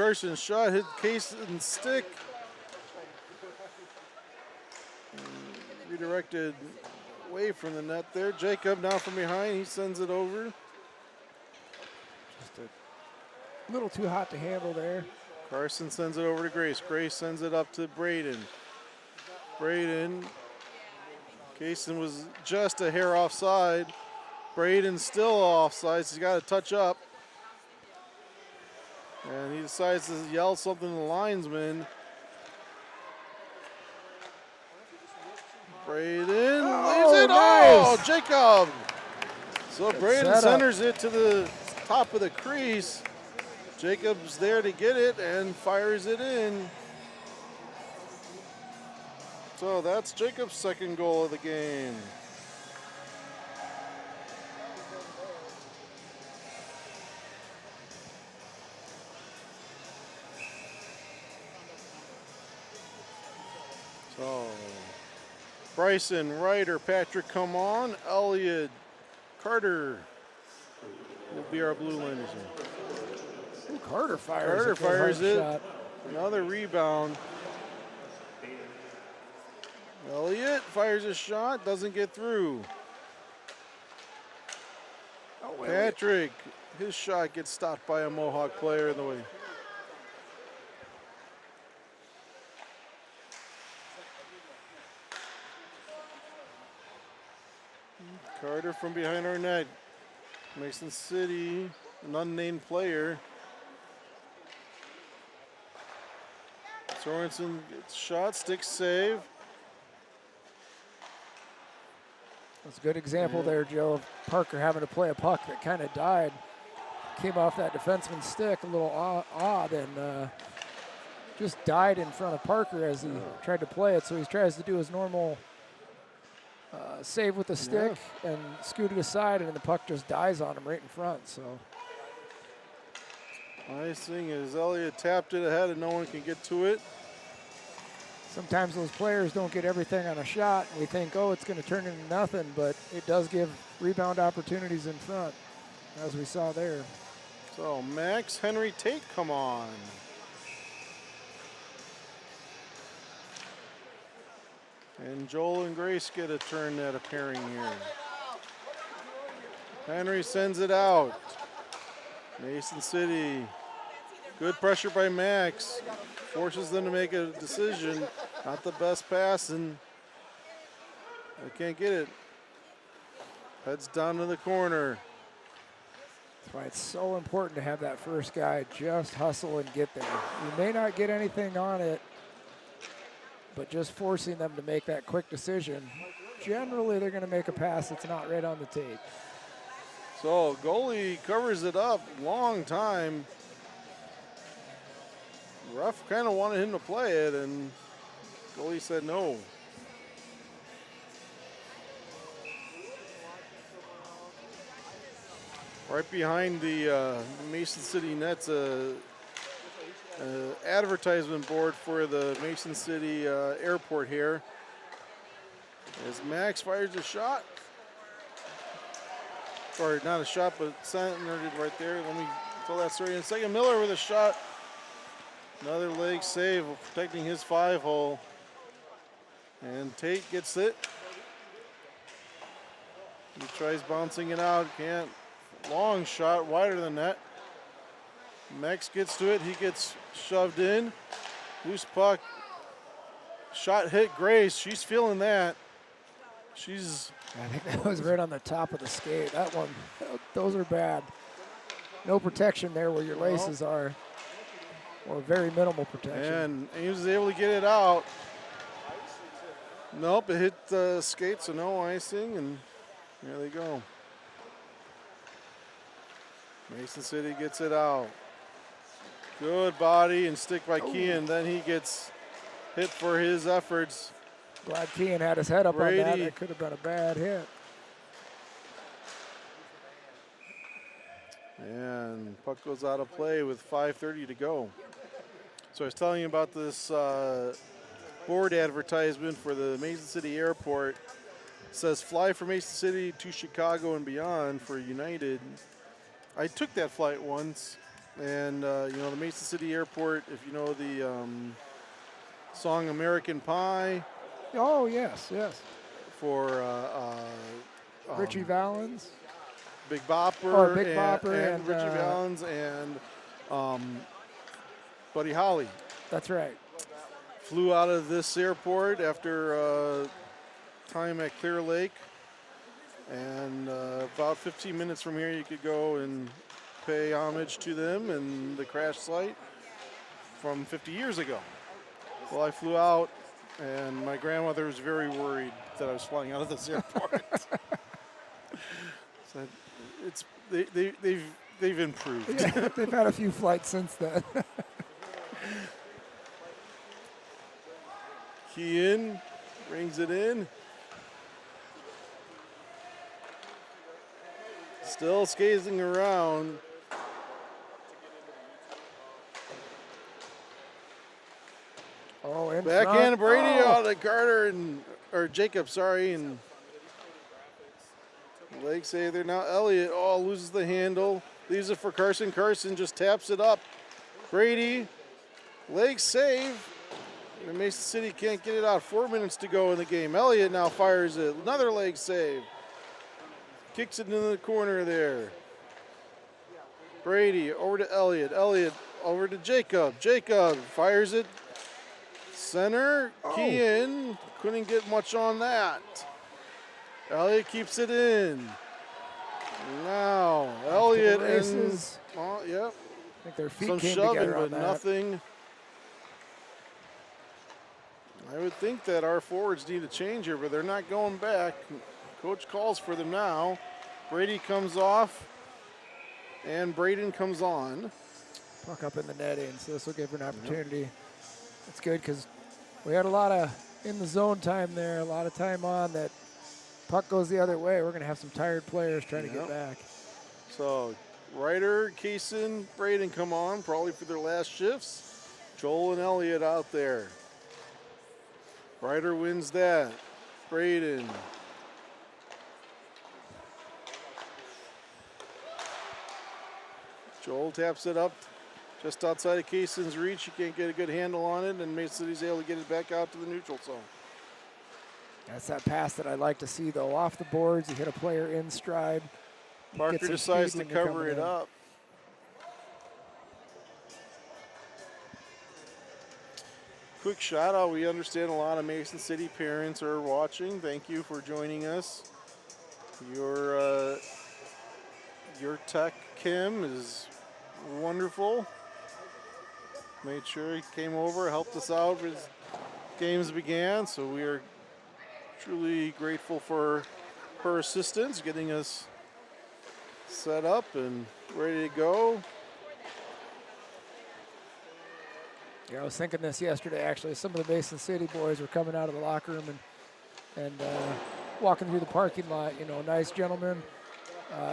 Speaker 1: Carson's shot hit case and stick. And redirected away from the net there. Jacob now from behind. He sends it over.
Speaker 2: Just a little too hot to handle there.
Speaker 1: Carson sends it over to Grace. Grace sends it up to Braden. Braden. Kaysen was just a hair offside. Braden still offside. So he's got to touch up. And he decides to yell something to the linesman. Braden leaves it.
Speaker 2: Nice.
Speaker 1: Oh, Jacob. So Braden
Speaker 2: setup.
Speaker 1: centers it to the top of the crease. Jacob's there to get it and fires it in. So that's Jacob's second goal of the game. So Bryson, Ryder, Patrick come on. Elliott, Carter will be our blue liners.
Speaker 2: Ooh, Carter fires.
Speaker 1: Carter
Speaker 2: a good
Speaker 1: fires
Speaker 2: hard
Speaker 1: it.
Speaker 2: shot.
Speaker 1: Another rebound. Elliott fires a shot, doesn't get through.
Speaker 2: Oh, wait,
Speaker 1: Patrick, his shot gets stopped by a Mohawk player in the way. Carter from behind our net. Mason City, an unnamed player. Sorensen gets shot, stick save.
Speaker 2: That's a good example there, Joe, of Parker having to play a puck that kind of died. Came off that defenseman's stick, a little odd, and just died in front of Parker as he tried to play it. So he tries to do his normal save with the stick and scoot it aside, and the puck just dies on him right in front. So
Speaker 1: Nice thing is Elliott tapped it ahead and no one can get to it.
Speaker 2: sometimes those players don't get everything on a shot, and we think, oh, it's going to turn into nothing, but it does give rebound opportunities in front, as we saw there.
Speaker 1: So Max, Henry, Tate come on. And Joel and Grace get a turn at a pairing here. Henry sends it out. Mason City. Good pressure by Max. Forces them to make a decision. Not the best pass, and they can't get it. Heads down to the corner.
Speaker 2: That's why it's so important to have that first guy just hustle and get there. You may not get anything on it, but just forcing them to make that quick decision, generally they're going to make a pass that's not right on the tape.
Speaker 1: So goalie covers it up, long time. Ref kind of wanted him to play it, and goalie said no. Right behind the Mason City nets, advertisement board for the Mason City airport here. As Max fires a shot. Or not a shot, but centered right there. Let me tell that story in a second. Miller with a shot. Another leg save, protecting his 5-hole. And Tate gets it. He tries bouncing it out, can't. Long shot, wider than that. Max gets to it, he gets shoved in. Loose puck. Shot hit Grace, she's feeling that.
Speaker 2: I think that was right on the top of the skate. That one, those are bad. No protection there where your laces are, or very minimal protection.
Speaker 1: And he was able to get it out. Nope, it hit the skate, so no icing, and there they go. Mason City gets it out. Good body and stick by Kean. Then he gets hit for his efforts.
Speaker 2: Glad Kean had his head up on that.
Speaker 1: Brady.
Speaker 2: That could have been a bad hit.
Speaker 1: And puck goes out of play with 5:30 to go. So I was telling you about this board advertisement for the Mason City Airport. It says fly from Mason City to Chicago and beyond for United. I took that flight once. And, the Mason City Airport, if you know the song American Pie
Speaker 2: Oh, yes, yes.
Speaker 1: for
Speaker 2: Richie Valens.
Speaker 1: Big Bopper,
Speaker 2: Or Big Bopper
Speaker 1: and Richie Valens and Buddy Holly.
Speaker 2: That's right.
Speaker 1: Flew out of this airport after time at Clear Lake. And about 15 minutes from here, you could go and pay homage to them and the crash site from 50 years ago. Well, I flew out, and my grandmother was very worried that I was flying out of this airport. So they've improved.
Speaker 2: Yeah, they've had a few flights since then.
Speaker 1: Key in, brings it in. Still scathing around.
Speaker 2: Oh, in
Speaker 1: Backhand
Speaker 2: front.
Speaker 1: Brady
Speaker 2: Oh.
Speaker 1: out of Carter or Jacob, sorry, and leg save there now. Elliott, loses the handle. Leaves it for Carson. Carson just taps it up. Brady, leg save. And Mason City can't get it out. 4 minutes to go in the game. Elliott now fires it. Another leg save. Kicks it into the corner there. Brady over to Elliott. Elliott over to Jacob. Jacob fires it. Center, key in. Couldn't get much on that. Elliott keeps it in. Now, Elliott and
Speaker 2: yep.
Speaker 1: I
Speaker 2: think their feet
Speaker 1: some
Speaker 2: came
Speaker 1: shoving,
Speaker 2: together on
Speaker 1: but
Speaker 2: that.
Speaker 1: nothing. I would think that our forwards need a change here, but they're not going back. Coach calls for them now. Brady comes off, and Braden comes on.
Speaker 2: Puck up in the netting, so this will give an opportunity. It's good because we had a lot of in the zone time there, a lot of time on that puck goes the other way. We're going to have some tired players trying to get back.
Speaker 1: So Ryder, Kaysen, Braden come on, probably for their last shifts. Joel and Elliott out there. Ryder wins that. Braden. Joel taps it up just outside of Kaysen's reach. He can't get a good handle on it, and Mason City's able to get it back out to the neutral zone.
Speaker 2: That's that pass that I like to see, though. Off the boards, you hit a player in stride.
Speaker 1: Parker decides to cover it up. Quick shout out. We understand a lot of Mason City parents are watching. Thank you for joining us. Your tech, Kim, is wonderful. Made sure he came over, helped us out as games began. So we are truly grateful for her assistance, getting us set up and ready to go.
Speaker 2: Yeah, I was thinking this yesterday, actually. Some of the Mason City boys were coming out of the locker room and walking through the parking lot, nice gentlemen.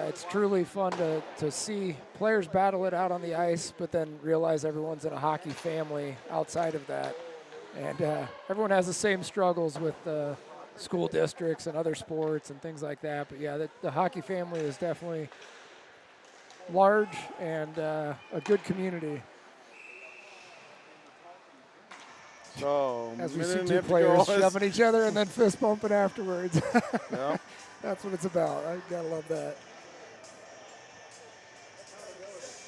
Speaker 2: It's truly fun to see players battle it out on the ice, but then realize everyone's in a hockey family outside of that. And everyone has the same struggles with school districts and other sports and things like that. But yeah, the hockey family is definitely large and a good community.
Speaker 1: So,
Speaker 2: as we see two players shoving each other and then fist bumping afterwards.
Speaker 1: Yeah.
Speaker 2: That's what it's about. I gotta love that.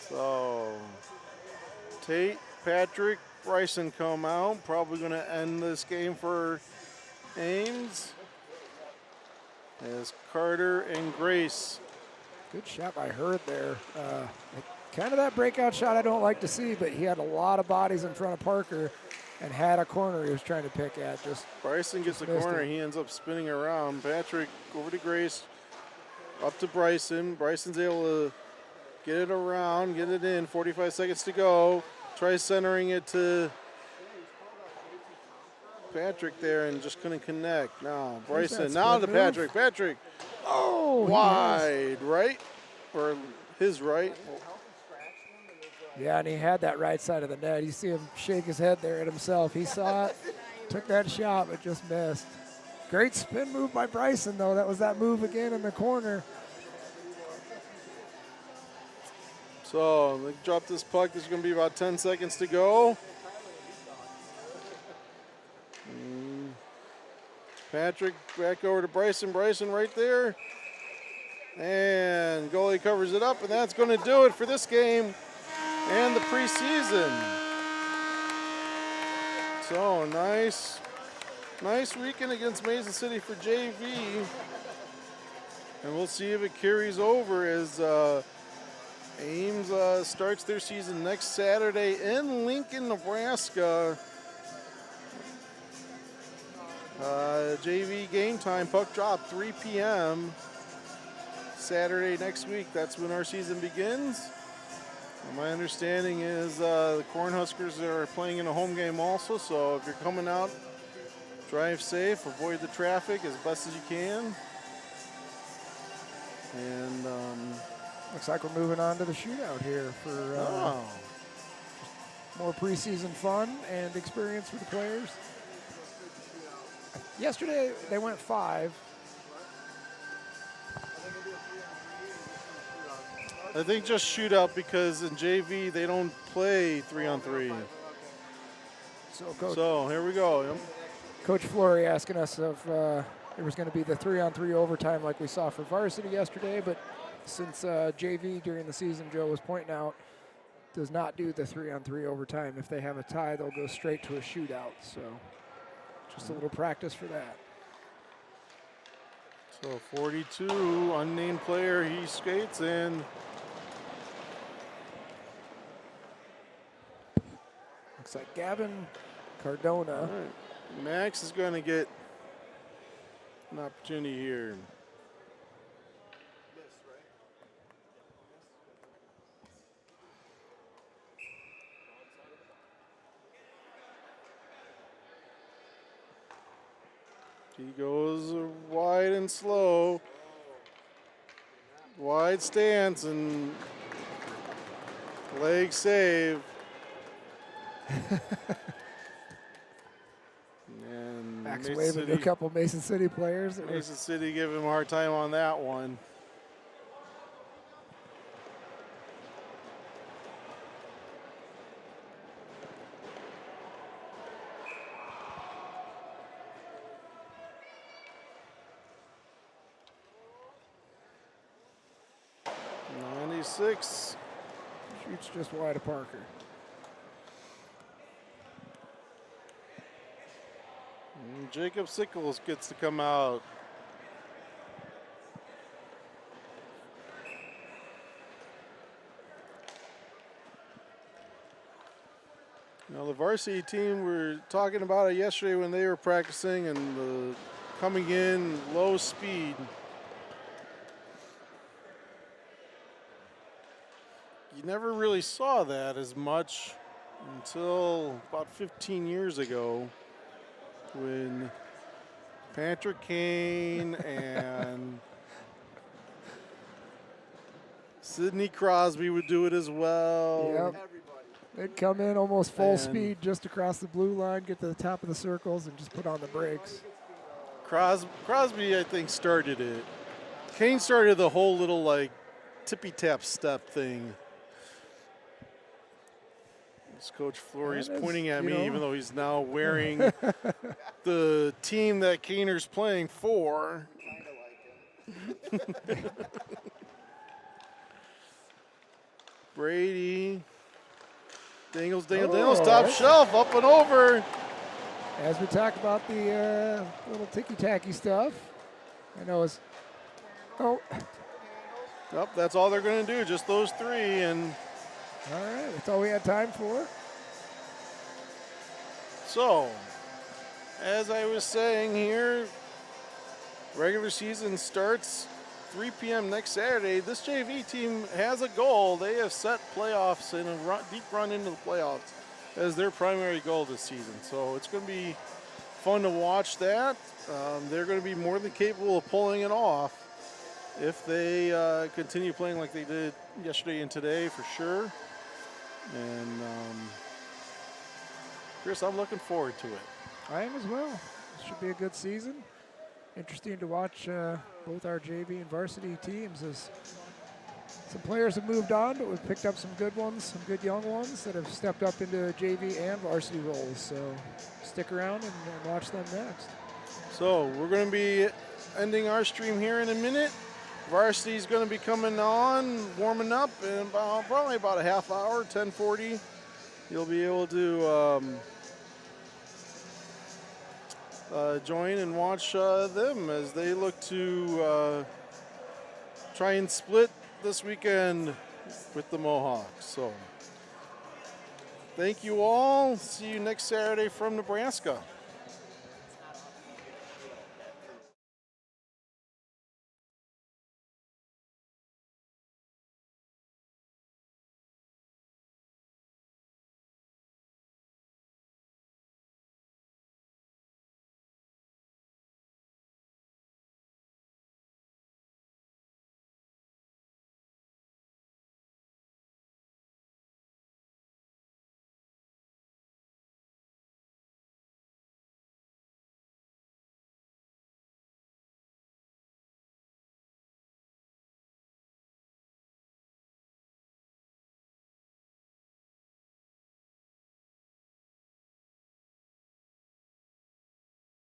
Speaker 1: So, Tate, Patrick, Bryson come out. Probably going to end this game for Ames. As Carter and Grace.
Speaker 2: Good shot by Hurd there. Kind of that breakout shot I don't like to see, but he had a lot of bodies in front of Parker and had a corner he was trying to pick at.
Speaker 1: Bryson gets the corner. He ends up spinning around. Patrick over to Grace. Up to Bryson. Bryson's able to get it around, get it in. 45 seconds to go. Tries centering it to Patrick there and just couldn't connect. Now Bryson. Now to Patrick. Patrick.
Speaker 2: Oh,
Speaker 1: wide right, or his right.
Speaker 2: Yeah, and he had that right side of the net. You see him shake his head there at himself. He saw it, took that shot, but just missed. Great spin move by Bryson, though. That was that move again in the corner.
Speaker 1: So they drop this puck. There's going to be about 10 seconds to go. Patrick back over to Bryson. Bryson right there. And goalie covers it up, and that's going to do it for this game and the preseason. So nice weekend against Mason City for JV. And we'll see if it carries over as Ames starts their season next Saturday in Lincoln, Nebraska. JV game time, puck drop, 3 p.m. Saturday next week. That's when our season begins. And my understanding is the Cornhuskers are playing in a home game also, so if you're coming out, drive safe, avoid the traffic as best as you can. And
Speaker 2: looks like we're moving on to the shootout here for more preseason fun and experience for the players. Yesterday they went 5.
Speaker 1: I think just shootout because in JV they don't play 3-on-3. So here we go. Yep.
Speaker 2: Coach Flory asking us if there was going to be the 3-on-3 overtime like we saw for varsity yesterday, but since JV during the season, Joe was pointing out, does not do the 3-on-3 overtime. If they have a tie, they'll go straight to a shootout. So just a little practice for that.
Speaker 1: So 42, unnamed player, he skates in.
Speaker 2: Looks like Gavin Cardona.
Speaker 1: All right. Max is going to get an opportunity here. He goes wide and slow. Wide stance and leg save. And
Speaker 2: Max
Speaker 1: Mason
Speaker 2: waving to a
Speaker 1: City,
Speaker 2: couple Mason City players.
Speaker 1: Mason City giving him a hard time on that one. Six.
Speaker 2: Shoots just wide of Parker.
Speaker 1: And Jacob Sickles gets to come out. Now the varsity team, we were talking about it yesterday when they were practicing and coming in low speed. You never really saw that as much until about 15 years ago when Patrick Kane and Sidney Crosby would do it as well.
Speaker 2: Yep. They'd come in almost full speed just across the blue line, get to the top of the circles, and just put on the brakes.
Speaker 1: Crosby, I think, started it. Kane started the whole little, like, tippy-tap step thing. Coach Flory's pointing at me, even though he's now wearing the team that Kaner's playing for. Brady. Dangles, top shelf, up and over.
Speaker 2: As we talk about the little ticky-tacky stuff, I know it's... Oh.
Speaker 1: Yep, that's all they're going to do, just those three, and...
Speaker 2: All right, that's all we had time for.
Speaker 1: So, as I was saying here, regular season starts 3 p.m. next Saturday. This JV team has a goal. They have set playoffs and a deep run into the playoffs as their primary goal this season. So it's going to be fun to watch that. They're going to be more than capable of pulling it off if they continue playing like they did yesterday and today, for sure. And Chris, I'm looking forward to it.
Speaker 2: I am as well. It should be a good season. Interesting to watch both our JV and varsity teams as Some players have moved on, but we've picked up some good ones, some good young ones that have stepped up into JV and varsity roles. So stick around and watch them next.
Speaker 1: So we're going to be ending our stream here in a minute. Varsity is going to be coming on, warming up in probably about a half hour, 10:40. You'll be able to join and watch them as they look to try and split this weekend with the Mohawks. So thank you all. See you next Saturday from Nebraska.